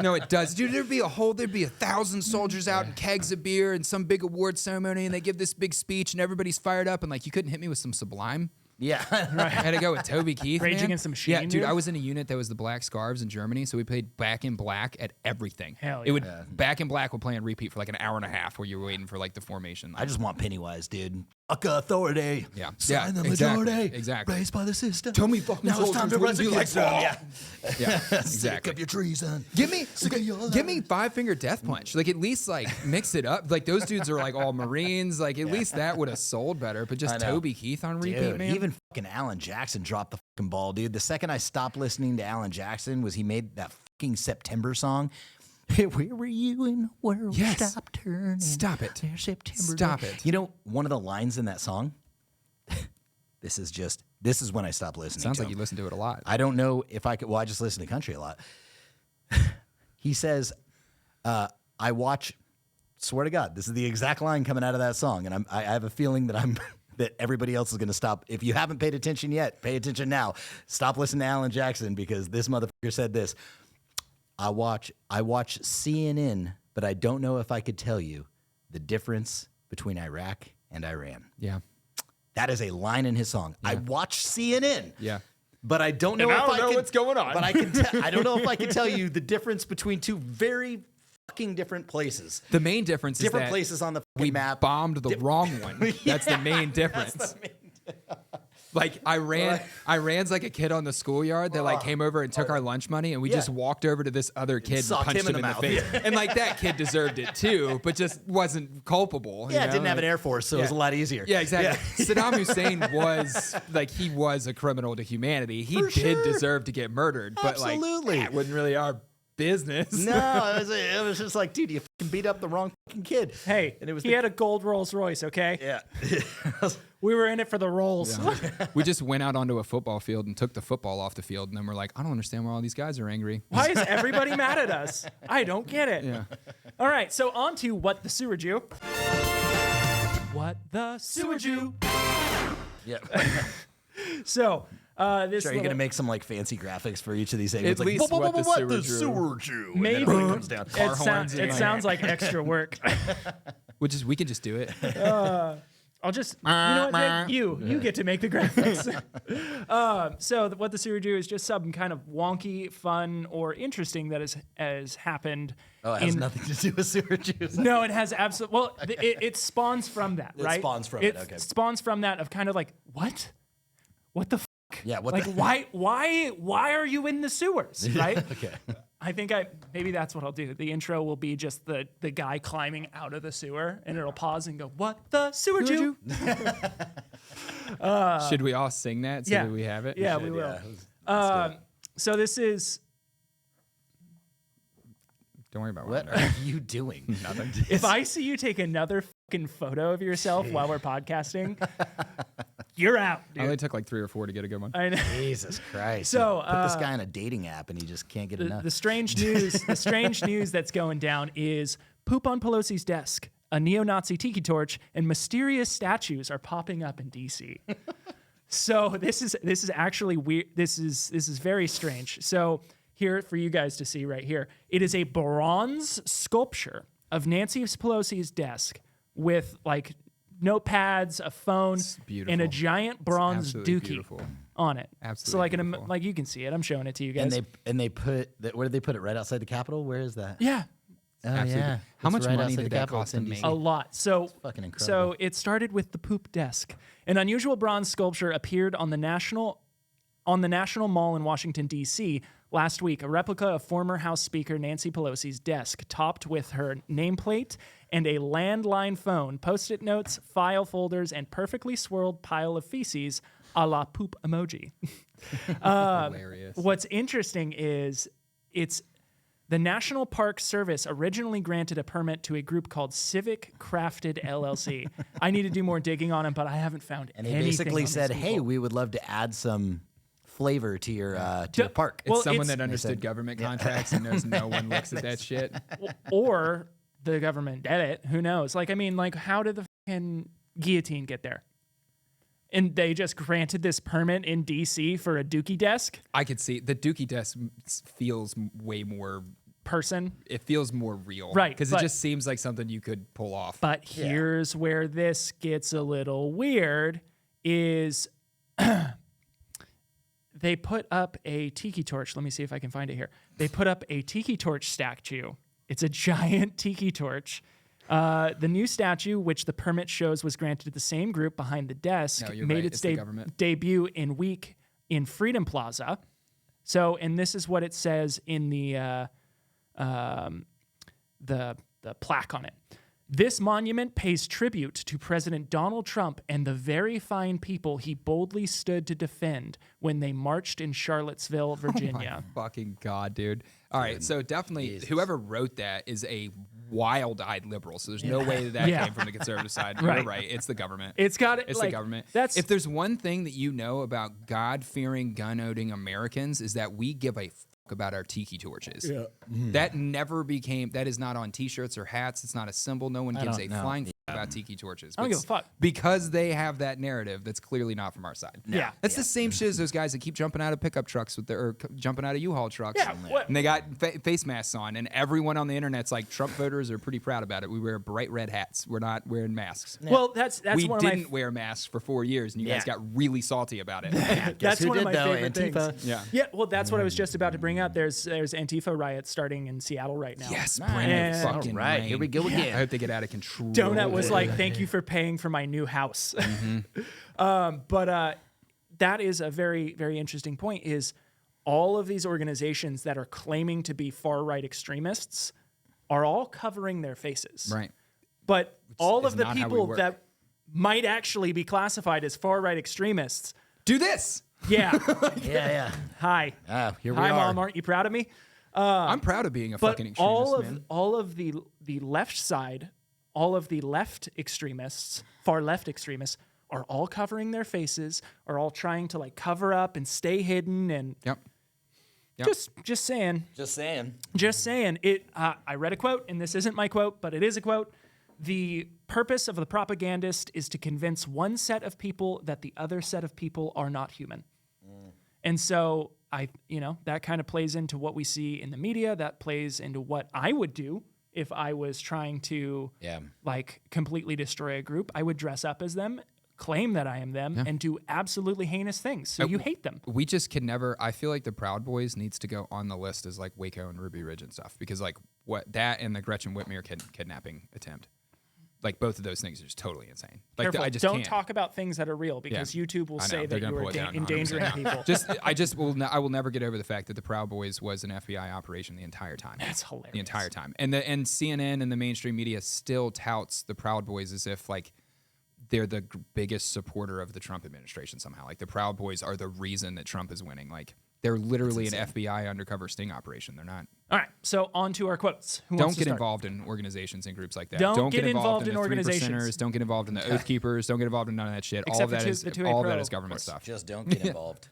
No, it does. Dude, there'd be 1,000 soldiers out and kegs of beer and some big award ceremony, and they give this big speech, and everybody's fired up, and like, you couldn't hit me with some Sublime.
Yeah.
I had to go with Toby Keith.
Rage Against the Machine.
Yeah, dude, I was in a unit that was the Black Scarves in Germany, so we played Back in Black at everything.
Hell
yeah. Back in Black would play on repeat for like an hour and a half while you were waiting for like the formation.
I just want Pennywise, dude. Fuck authority.
Yeah.
Sign the majority.
Exactly.
Raised by the system.
Tell me fucking
now it's time to run like
Yeah, exactly.
Sick of your treason.
Give me Five Finger Death Punch. Like, at least like mix it up. Like, those dudes are like all Marines. Like, at least that would have sold better. But just Toby Keith on repeat,
dude,
man.
Even fucking Alan Jackson dropped the fucking ball, dude. The second I stopped listening to Alan Jackson was he made that fucking September song. Where were you in the world?
Yes.
Stop turning.
Stop it.
September.
Stop it.
You know, one of the lines in that song, this is when I stopped listening.
Sounds
to
like
him.
you listen to it a lot.
I don't know if I could. Well, I just listen to country a lot. He says, I watch, swear to God, this is the exact line coming out of that song. And I have a feeling that that everybody else is going to stop. If you haven't paid attention yet, pay attention now. Stop listening to Alan Jackson because this motherfucker said this. I watch CNN, but I don't know if I could tell you the difference between Iraq and Iran.
Yeah.
That is a line in his song. Yeah. I watch CNN.
Yeah.
But I don't know
what's going on.
But I don't know if I can tell you the difference between two very fucking different places.
The main difference is that
places on the fucking map.
Bombed the wrong one. That's the main difference. Like, Iran's like a kid on the schoolyard that like came over and took our lunch money, and we just walked over to this other kid and punched him in the face. And like, that kid deserved it too, but just wasn't culpable.
Yeah, didn't have an Air Force, so it was a lot easier.
Yeah, exactly. Yeah. Saddam Hussein was a criminal to humanity. He did deserve to get murdered, but like, that wasn't really our business.
No, it was just like, dude, you fucking beat up the wrong fucking kid.
Hey, and he had a gold Rolls Royce, okay?
Yeah.
We were in it for the rolls.
Yeah. We just went out onto a football field and took the football off the field, and then we're like, I don't understand why all these guys are angry.
Why is everybody mad at us? I don't get it.
Yeah.
All right, so on to What the Sewer Jew. What the Sewer Jew.
Yeah.
So, this
Sure, you're going to make some like fancy graphics for each of these segments.
At
like,
least what the
sewer Jew.
Maybe.
And then it comes down.
It sounds like extra work.
We can just do it.
I'll just, you know what, you get to make the graphics. So what the Sewer Jew is just some kind of wonky, fun, or interesting that has happened.
Oh, it has nothing to do with Sewer Jews.
No, it has absolutely, well, it spawns from that, right?
It spawns from it, okay.
It spawns from that of kind of like, what? What the
Yeah, what
like
the
why are you in the sewers, right?
Okay.
I think maybe that's what I'll do. The intro will be just the guy climbing out of the sewer, and it'll pause and go, "What the sewer Jew?"
Should we all sing that so that we have it?
Yeah, we will.
Yeah.
So this is.
Don't worry about
What are you doing?
nothing.
If I see you take another fucking photo of yourself while we're podcasting, you're out,
I
dude.
only took like 3 or 4 to get a good one.
I know.
Jesus Christ.
So,
put this guy on a dating app and he just can't get enough.
The strange news that's going down is poop on Pelosi's desk, a neo-Nazi tiki torch, and mysterious statues are popping up in DC. So this is actually weird. This is very strange. So here for you guys to see right here, it is a bronze sculpture of Nancy Pelosi's desk with like notepads, a phone, and a giant bronze dookie on it.
Absolutely
so
beautiful.
like you can see it. I'm showing it to you guys.
And they put where did they put it? Right outside the Capitol? Where is that?
Yeah.
Oh,
Absolutely.
yeah.
How
It's
much
right
money
outside
did
the
that
Capitol.
cost
It's in
to make?
DC.
A lot. So
fucking incredible.
So it started with the poop desk. An unusual bronze sculpture appeared on the National Mall in Washington, D.C. last week, a replica of former House Speaker Nancy Pelosi's desk, topped with her nameplate and a landline phone, Post-it notes, file folders, and perfectly swirled pile of feces a la poop emoji.
Hilarious.
What's interesting is the National Park Service originally granted a permit to a group called Civic Crafted LLC. I need to do more digging on them, but I haven't found
And
anything.
they basically
on these
said,
people.
"Hey, we would love to add some flavor to your park."
It's
Well,
someone
it's-
that understood government contracts and knows no one looks at that shit.
Or the government did it. Who knows? Like, I mean, like, how did the fucking guillotine get there? And they just granted this permit in D.C. for a dookie desk
I could see the Dookie desk feels way more.
person.
It feels more real,
Right,
Because it
but-
just seems like something you could pull off.
But here's where this gets a little weird is they put up a tiki torch. Let me see if I can find it here. They put up a tiki torch statue. It's a giant tiki torch. The new statue, which the permit shows was granted to the same group behind the desk,
No, you're
made
right.
its
It's the government.
debut in Freedom Plaza. So, and this is what it says in the plaque on it. This monument pays tribute to President Donald Trump and the very fine people he boldly stood to defend when they marched in Charlottesville, Virginia.
Fucking God, dude. All right, so definitely whoever wrote that is a wild-eyed liberal. So there's no way that
Yeah.
came from the conservative side.
Right.
You're right. It's the government.
It's got
It's
like,
the government.
That's
If there's one thing that you know about God-fearing, gun-owning Americans is that we give a fuck about our tiki torches. Yeah. That never became. That is not on T-shirts or hats. It's not a symbol. No one gives a
don't know.
flying fuck about tiki torches.
I don't give a fuck.
Because they have that narrative that's clearly not from our side.
Yeah.
That's the same shit as those guys that keep jumping out of pickup trucks jumping out of U-Haul trucks.
Yeah, what-
And they got face masks on, and everyone on the internet's like, Trump voters are pretty proud about it. We wear bright red hats. We're not wearing masks.
well, that's
We
one of my
didn't wear masks for 4 years, and you guys got really salty about it.
that's
who
one of
did,
my
though?
favorite
Antifa.
things.
Yeah.
Yeah, well, that's what I was just about to bring up. There's Antifa riots starting in Seattle right now.
Yes,
Nice.
bring it
And-
fucking
All right,
rain.
here we go again.
I hope they get out of control.
Donut was like, "Thank you for paying for my new house." But that is a very, very interesting point. Is all of these organizations that are claiming to be far right extremists are all covering their faces,
right.
But all
is
of the
not how we
people
work.
that might actually be classified as far right extremists,
Do this.
yeah,
Yeah.
hi,
Here we
hi,
are.
Mom, aren't you proud of me?
I'm proud of being a
But
fucking extremist, man.
all of the left side, all of the left extremists, far left extremists, are all covering their faces, are all trying to like cover up and stay hidden, and
Yep.
just saying.
Just saying.
Just saying. I read a quote, and this isn't my quote, but it is a quote. The purpose of the propagandist is to convince one set of people that the other set of people are not human. And so that kind of plays into what we see in the media. That plays into what I would do if I was trying to like completely destroy a group. I would dress up as them, claim that I am them, and do absolutely heinous things. So you hate them.
We just can never. I feel like the Proud Boys needs to go on the list as like Waco and Ruby Ridge and stuff because like what that and the Gretchen Whitmer kidnapping attempt. Like both of those things are just totally insane. Like
Careful.
I just
don't
can't.
talk about things that are real because YouTube will say that you are endangering people.
I will never get over the fact that the Proud Boys was an FBI operation the entire time.
That's hilarious.
The entire time, and CNN and the mainstream media still touts the Proud Boys as if like they're the biggest supporter of the Trump administration somehow. Like the Proud Boys are the reason that Trump is winning. Like they're literally an FBI undercover sting operation. They're not.
All right, so on to our quotes. Who
Don't
wants to
get
start?
involved in organizations and groups like that.
Don't get involved in
the
organizations.
3%ers. Don't get involved in the Oath Keepers. Don't get involved in none of that shit.
Except
all of
for
that is
the 2A
all of
Pro,
that is
of
government
course.
stuff.
Just don't get involved.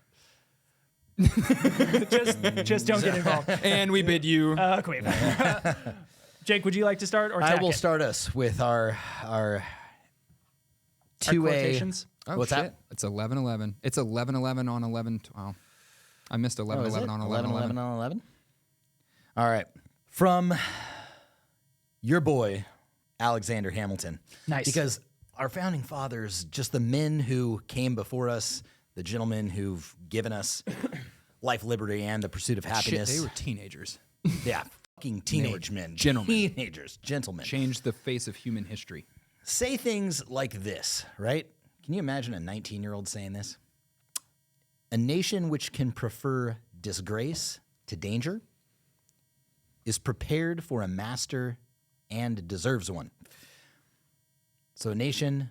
just don't get involved.
And we bid you.
Quit. Jake, would you like to start or
I
Tackett?
will start us with our 2A.
quotations?
Oh,
What's
shit.
that?
It's 11/11. It's 11/11 on 11. Well, I missed 11/11 on 11/11.
on 11? All right. From your boy, Alexander Hamilton.
Nice.
Because our founding fathers, just the men who came before us, the gentlemen who've given us life, liberty, and the pursuit of happiness.
Shit, they were teenagers.
Yeah, fucking teenage men.
gentlemen.
Teenagers, gentlemen.
Changed the face of human history.
Say things like this, right? Can you imagine a 19-year-old saying this? A nation which can prefer disgrace to danger is prepared for a master and deserves one. So a nation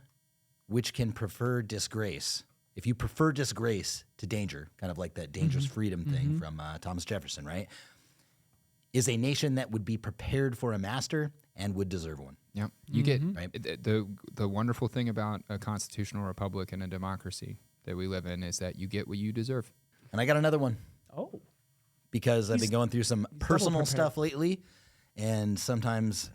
which can prefer disgrace, if you prefer disgrace to danger, kind of like that dangerous freedom thing from Thomas Jefferson, right? Is a nation that would be prepared for a master and would deserve one.
Yep. You get
Right.
the wonderful thing about a constitutional republic and a democracy that we live in is that you get what you deserve.
And I got another one.
Oh.
Because I've been going through some personal
prepared.
stuff lately, and sometimes,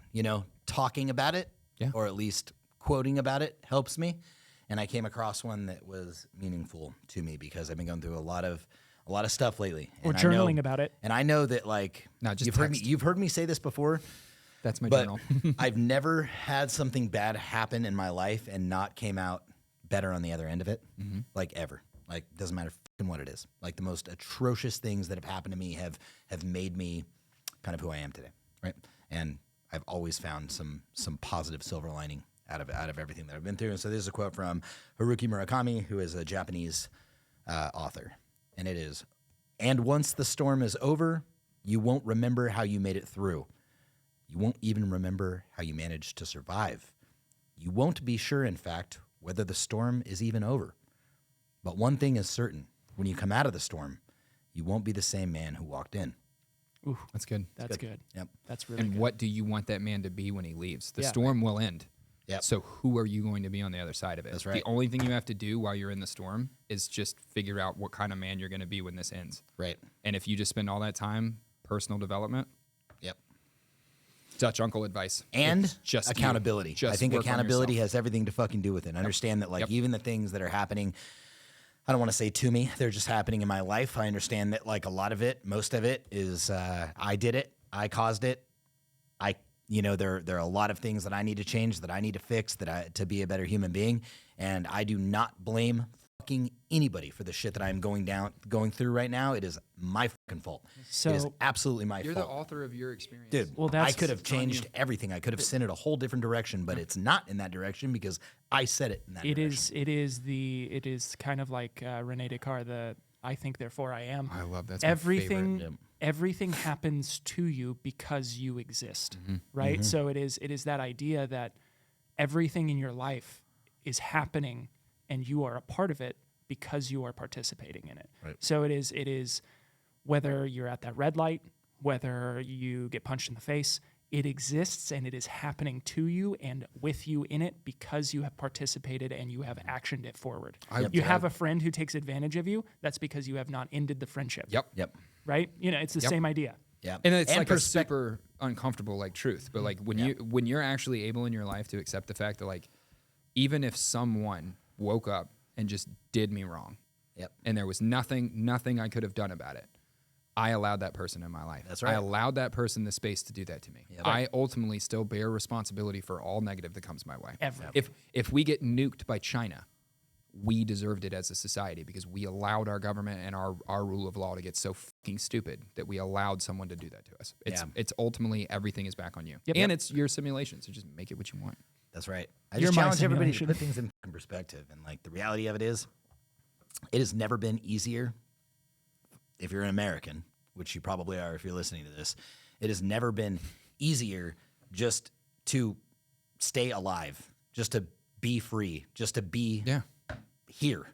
talking about it,
Yeah.
or at least quoting about it helps me. And I came across one that was meaningful to me because I've been going through a lot of stuff lately.
Or
And I know-
journaling about it.
And I know that
No, just
you've heard me say this before,
That's my
but
journal.
I've never had something bad happen in my life and not came out better on the other end of it, like ever. Like, doesn't matter fucking what it is. Like, the most atrocious things that have happened to me have made me kind of who I am today, right? And I've always found some positive silver lining out of everything that I've been through. And so this is a quote from Haruki Murakami, who is a Japanese author, and it is, "And once the storm is over, you won't remember how you made it through. You won't even remember how you managed to survive. You won't be sure, in fact, whether the storm is even over. But one thing is certain. When you come out of the storm, you won't be the same man who walked in."
Ooh,
That's good.
that's good.
Yep.
That's really
And
good.
what do you want that man to be when he leaves? The
Yeah.
storm will end.
Yep.
So who are you going to be on the other side of it?
That's right.
The only thing you have to do while you're in the storm is just figure out what kind of man you're going to be when this ends.
Right.
And if you just spend all that time personal development,
Yep.
Dutch uncle advice.
And
It's just you.
accountability.
Just
I think
work on
accountability
yourself.
has everything to fucking do with it. Understand that, like,
Yep.
even the things that are happening, I don't want to say to me, they're just happening in my life. I understand that, like, a lot of it, most of it is I did it. I caused it. There are a lot of things that I need to change, that I need to fix, to be a better human being. And I do not blame fucking anybody for the shit that I'm going through right now. It is my fucking fault. It is
So-
absolutely my
You're
fault.
the author of your experience.
Dude,
Well,
I
that's-
could have
it's on
changed
you.
everything. I could have sent it a whole different direction, but it's not in that direction because I said it in that direction.
It is kind of like Rene Descartes, the "I think therefore I am."
I love that. That's my
everything
favorite.
everything happens to you because you exist, right? So it is that idea that everything in your life is happening and you are a part of it because you are participating in it.
Right.
So it is whether you're at that red light, whether you get punched in the face, it exists and it is happening to you and with you in it because you have participated and you have actioned it forward. You have a friend who takes advantage of you, that's because you have not ended the friendship.
Yep.
Right? It's the same idea.
Yeah.
And it's like a
perspe-
super uncomfortable like truth, but like when you're actually able in your life to accept the fact that like even if someone woke up and just did me wrong,
Yep.
and there was nothing I could have done about it, I allowed that person in my life.
That's right.
I allowed that person the space to do that to me.
Yep.
I ultimately still bear responsibility for all negative that comes my way.
Ever.
If we get nuked by China, we deserved it as a society because we allowed our government and our rule of law to get so fucking stupid that we allowed someone to do that to us. It's ultimately everything is back on you.
Yep.
And it's your simulation, so just make it what you want.
That's right. I
You're
just
my
challenge everybody to
simulation.
put things in fucking perspective. And like the reality of it is, it has never been easier. If you're an American, which you probably are if you're listening to this, it has never been easier just to stay alive, just to be free, just to be here.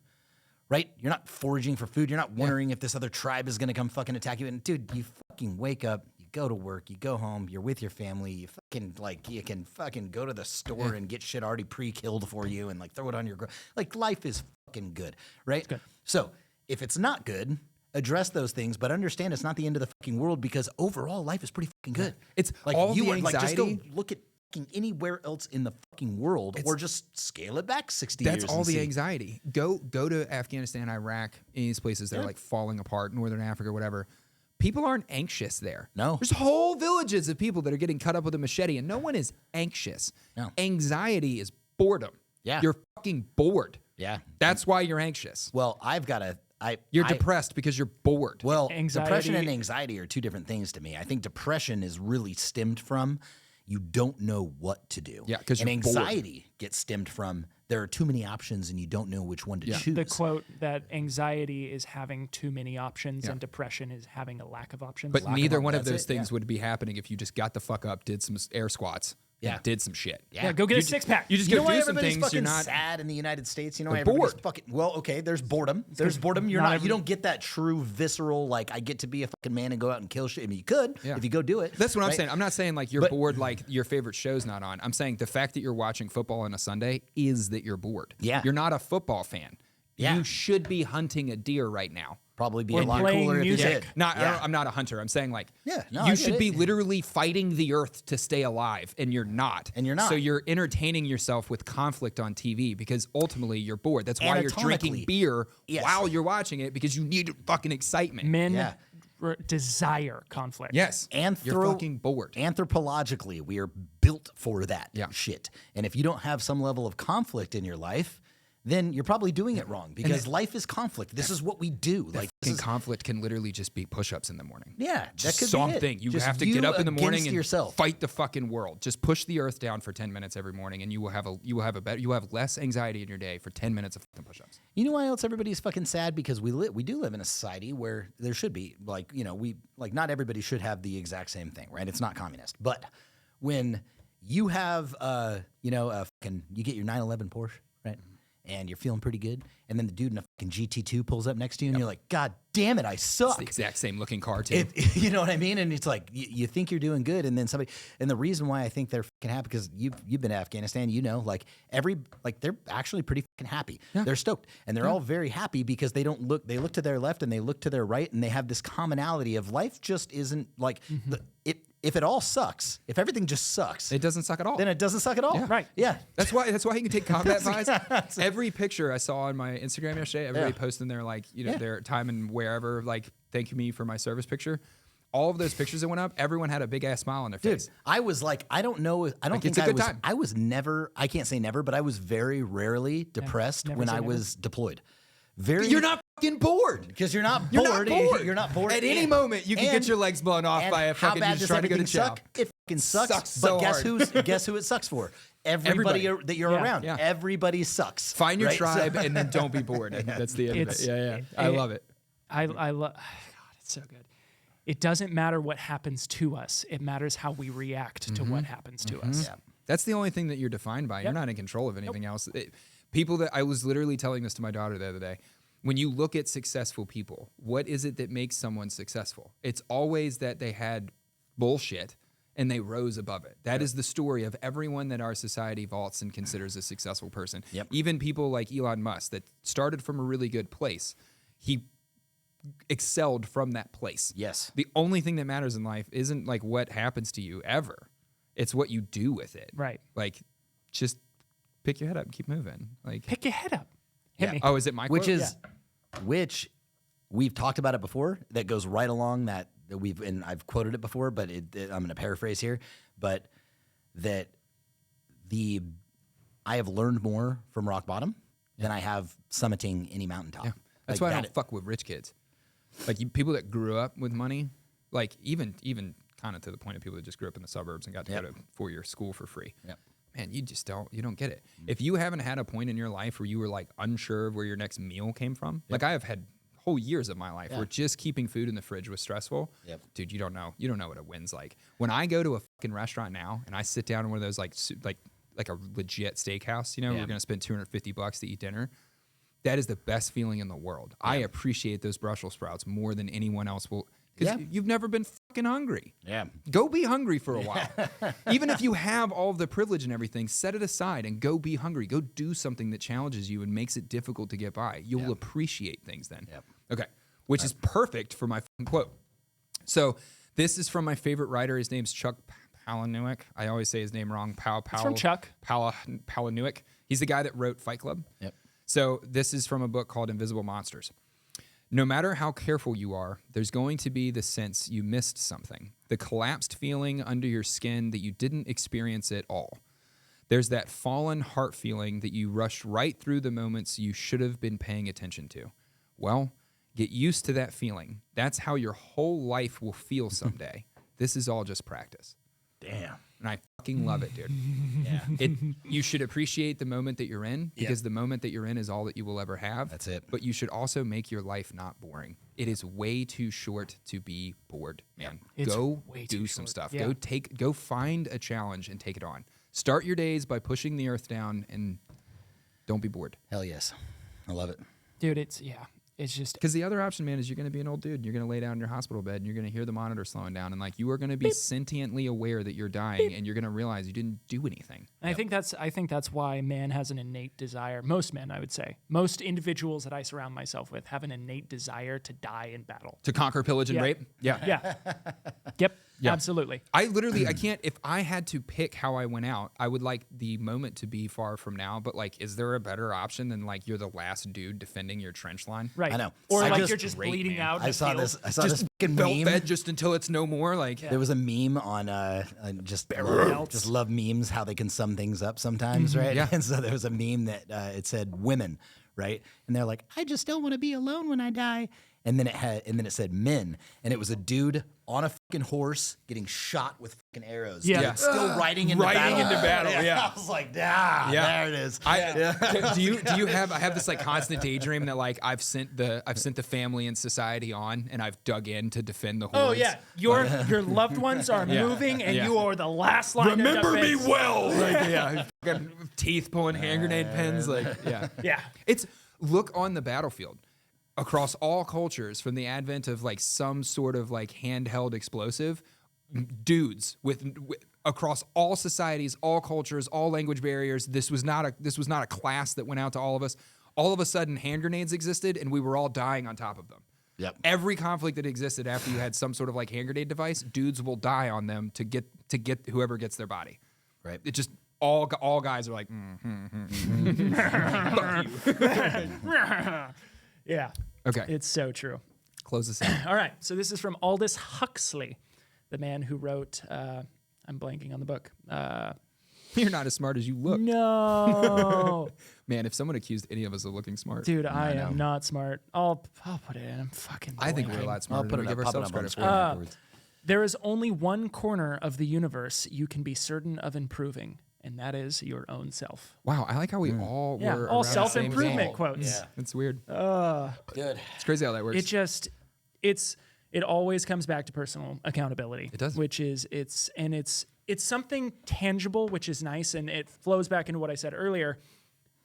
Right? You're not foraging for food. You're not wondering if this other tribe is going to come fucking attack you. And dude, you fucking wake up, you go to work, you go home, you're with your family, you fucking like, you can fucking go to the store and get shit already pre-killed for you and like throw it on your like life is fucking good, right?
Good.
So if it's not good, address those things, but understand it's not the end of the fucking world because overall life is pretty fucking good.
It's
like
all
you
the
are, like just go
anxiety.
look at fucking anywhere else in the fucking world or just scale it back 60 years.
That's all
and
the
see.
anxiety. Go to Afghanistan, Iraq, any of these places that are like falling apart, Northern Africa, whatever. People aren't anxious there.
No.
There's whole villages of people that are getting cut up with a machete, and no one is anxious.
No.
Anxiety is boredom.
Yeah.
You're fucking bored.
Yeah.
That's why you're anxious.
Well,
You're depressed because you're bored.
Well,
Anxiety-
depression and anxiety are two different things to me. I think depression is really stemmed from you don't know what to do.
Yeah, 'cause
and
you're bored.
anxiety gets stemmed from there are too many options and you don't know which one to choose.
The quote that anxiety is having too many options and depression is having a lack of options.
but neither one of
that's
those
it,
things would be happening if you just got the fuck up, did some air squats, and did some shit.
yeah, go get a six pack.
You just
You
go
know why
do some
everybody's
things.
fucking
You're not
sad in the United States? You know why
They're
everybody's
bored.
fucking well, okay, there's boredom. There's boredom. You're
not
not
every-
you don't get that true visceral like I get to be a fucking man and go out and kill shit. I mean you could if you go do it.
That's what I'm
right?
saying. I'm not saying like you're
But-
bored, like your favorite show's not on. I'm saying the fact that you're watching football on a Sunday is that you're bored.
Yeah.
You're not a football fan.
Yeah.
You should be hunting a deer right now.
Probably be
Or
a lot
playing
cooler if you
music.
did.
I'm not a hunter. I'm saying like
No, I
you
get
should
it.
be literally fighting the earth to stay alive, and you're not.
And you're not.
So you're entertaining yourself with conflict on TV because ultimately you're bored. That's why you're drinking
Anatomically,
beer
yes.
while you're watching it because you need fucking excitement.
Men
Yeah.
desire conflict.
Yes. You're fucking bored.
Anthropologically, we are built for that
Yeah.
shit. And if you don't have some level of conflict in your life, then you're probably doing it wrong because life is conflict. This is what we do. Like this
Fucking
is,
conflict can literally just be push-ups in the morning.
yeah,
Just
that could
something.
be it.
You
Just
have to get up in the morning
against
and
yourself.
fight the fucking world. Just push the earth down for 10 minutes every morning, and you will have less anxiety in your day for 10 minutes of fucking push-ups.
You know why else everybody's fucking sad? Because we do live in a society where there should be like, you know, not everybody should have the exact same thing, right? It's not communist. But when you have you get your 911 Porsche, right? And you're feeling pretty good, and then the dude in a fucking GT2 pulls up next to you, and you're like, God damn it, I suck.
It's the exact same looking car too.
You know what I mean? And it's like you think you're doing good, and then and the reason why I think they're fucking happy because you've been to Afghanistan, you know, they're actually pretty fucking happy.
Yeah.
They're stoked, and they're all very happy because they look to their left and they look to their right, and they have this commonality of life just isn't like if it all sucks, if everything just sucks,
It doesn't suck at all.
then it doesn't suck at all.
Yeah.
Right.
Yeah.
That's why you can take combat vibes. Every picture I saw on my Instagram yesterday, everybody
Yeah.
posting their their time and wherever, like thanking me for my service picture. All of those pictures that went up, everyone had a big ass smile on their
Dude,
face.
I was like, I don't know. I don't
Like,
think
it's a
I
good
was.
time.
I was never. I can't say never, but I was very rarely depressed
never
when
say
I
never.
was deployed. Very.
You're not fucking bored.
because you're not
You're
bored.
not bored.
You're not bored.
At any
And-
moment, you can
and-
get your legs blown off
and
by a
how
fucking
bad
dude
does
trying to go to
everything
chow.
suck? It fucking sucks.
Sucks
but
so
guess
hard.
guess who it sucks for? Everybody
Everybody.
that you're
Yeah.
around.
Yeah.
Everybody sucks.
Find your
right? So-
tribe and then don't be bored. I think that's the end of
It's-
it. Yeah. I love it.
I love. God, it's so good. It doesn't matter what happens to us. It matters how we react to what happens to us.
Yeah.
That's the only thing that you're defined by. You're not in control of anything else. People that I was literally telling this to my daughter the other day. When you look at successful people, what is it that makes someone successful? It's always that they had bullshit and they rose above it. That is the story of everyone that our society vaults and considers a successful person.
Yep.
Even people like Elon Musk that started from a really good place. He excelled from that place.
Yes.
The only thing that matters in life isn't like what happens to you ever. It's what you do with it.
Right.
Like just pick your head up and keep moving. Like
Pick your head up. Hit me.
oh, is it my
Which
quote?
is, which we've talked about it before. That goes right along that and I've quoted it before, but I'm going to paraphrase here. But that I have learned more from rock bottom than I have summiting any mountaintop.
Yeah. That's
Like
why I
that-
don't fuck with rich kids. Like people that grew up with money, like even kind of to the point of people that just grew up in the suburbs and got to go to 4-year school for free.
Yep.
man, you don't get it. If you haven't had a point in your life where you were like unsure of where your next meal came from, like I have had whole years of my life where just keeping food in the fridge was stressful. Dude, you don't know what a win's like. When I go to a fucking restaurant now and I sit down in one of those like a legit steakhouse, we're going to spend $250 to eat dinner. That is the best feeling in the world. I appreciate those Brussels sprouts more than anyone else will. Because you've never been fucking hungry. Yeah. Go be hungry for a while. Even if you have all of the privilege and everything, set it aside and go be hungry. Go do something that challenges you and makes it difficult to get by. You'll appreciate things then. Yep. Okay. Which is perfect for my fucking quote. So this is from my favorite writer. His name's Chuck Palahniuk. I always say his name wrong.
It's from Chuck.
Palahniuk. He's the guy that wrote Fight Club. Yep. So this is from a book called Invisible Monsters. No matter how careful you are, there's going to be the sense you missed something, the collapsed feeling under your skin that you didn't experience at all. There's that fallen heart feeling that you rushed right through the moments you should have been paying attention to. Well, get used to that feeling. That's how your whole life will feel someday. This is all just practice.
Damn.
And I fucking love it, dude. Yeah. You should appreciate the moment that you're in because the moment that you're in is all that you will ever have.
That's it.
But you should also make your life not boring. It is way too short to be bored, man. Go do some stuff. Yeah. Go find a challenge and take it on. Start your days by pushing the earth down and don't be bored.
Hell yes. I love it.
Dude, it's just
because the other option, man, is you're going to be an old dude. You're going to lay down in your hospital bed and you're going to hear the monitor slowing down, and like you are going to be sentiently aware that you're dying, and you're going to realize you didn't do anything.
And I think that's why man has an innate desire. Most men, I would say, most individuals that I surround myself with have an innate desire to die in battle,
to conquer, pillage, and rape.
Yeah. Yep. Yeah. Absolutely.
I can't, if I had to pick how I went out, I would like the moment to be far from now, but like, is there a better option than like you're the last dude defending your trench line?
Right.
I know.
Or you're just bleeding out.
I saw this fucking
belt
meme.
fed just until it's no more. Like
there was a meme on just love memes, how they can sum things up sometimes, right? Yeah. And so there was a meme that it said women, right? And they're like, I just don't want to be alone when I die. And then it said men, and it was a dude on a fucking horse getting shot with fucking arrows.
Yeah.
Dude, still riding into battle.
Yeah.
I was like, there it is.
Do you have? I have this like constant daydream that like I've sent the family and society on, and I've dug in to defend the horse.
Oh yeah, your loved ones are moving, and you are the last line.
Remember
of defense.
me well. Like, fucking teeth pulling hand grenade pens. Like
yeah.
It's look on the battlefield. Across all cultures, from the advent of like some sort of like handheld explosive, dudes across all societies, all cultures, all language barriers. This was not a class that went out to all of us. All of a sudden, hand grenades existed, and we were all dying on top of them.
Yep.
Every conflict that existed after you had some sort of like hand grenade device, dudes will die on them to get whoever gets their body.
Right.
It just all guys are like, fuck you.
Yeah.
Okay.
It's so true.
Close this out.
All right. So this is from Aldous Huxley, the man who wrote, I'm blanking on the book.
You're not as smart as you look.
No.
Man, if someone accused any of us of looking smart.
Dude, I am not smart. I'll put it in. I'm fucking blanking.
I think we're a lot smarter than we give ourselves credit for.
Afterwards.
There is only one corner of the universe you can be certain of improving, and that is your own self.
Wow, I like how we all were
all
around
self-improvement
the
quotes.
Yeah.
It's weird.
Good.
It's crazy how that works.
It always comes back to personal accountability.
It does.
Which is it's something tangible, which is nice, and it flows back into what I said earlier.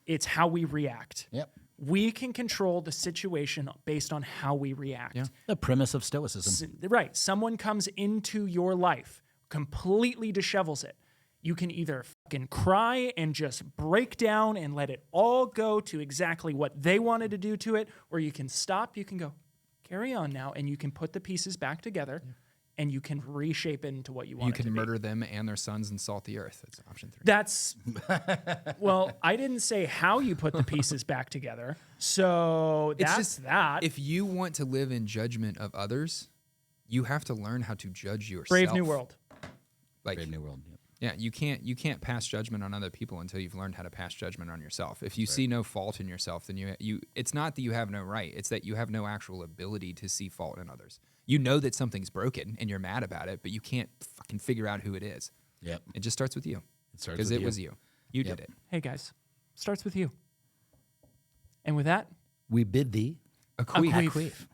It's how we react.
Yep.
We can control the situation based on how we react.
Yeah.
The premise of stoicism.
Right. Someone comes into your life, completely dishevels it. You can either fucking cry and just break down and let it all go to exactly what they wanted to do to it, or you can stop, you can go, carry on now, and you can put the pieces back together, and you can reshape it into what you want it to be.
You can murder them and their sons and salt the earth. That's option 3.
That's, well, I didn't say how you put the pieces back together, so
It's
that's
just
that.
If you want to live in judgment of others, you have to learn how to judge yourself.
Brave New World.
Like,
Brave New World. Yep.
Yeah, you can't pass judgment on other people until you've learned how to pass judgment on yourself. If you see no fault in yourself, then you it's not that you have no right, it's that you have no actual ability to see fault in others. You know that something's broken and you're mad about it, but you can't fucking figure out who it is.
Yep.
It just starts with you. Because it was you. You did it.
Hey, guys. Starts with you. And with that,
we bid thee
A queef.
queef.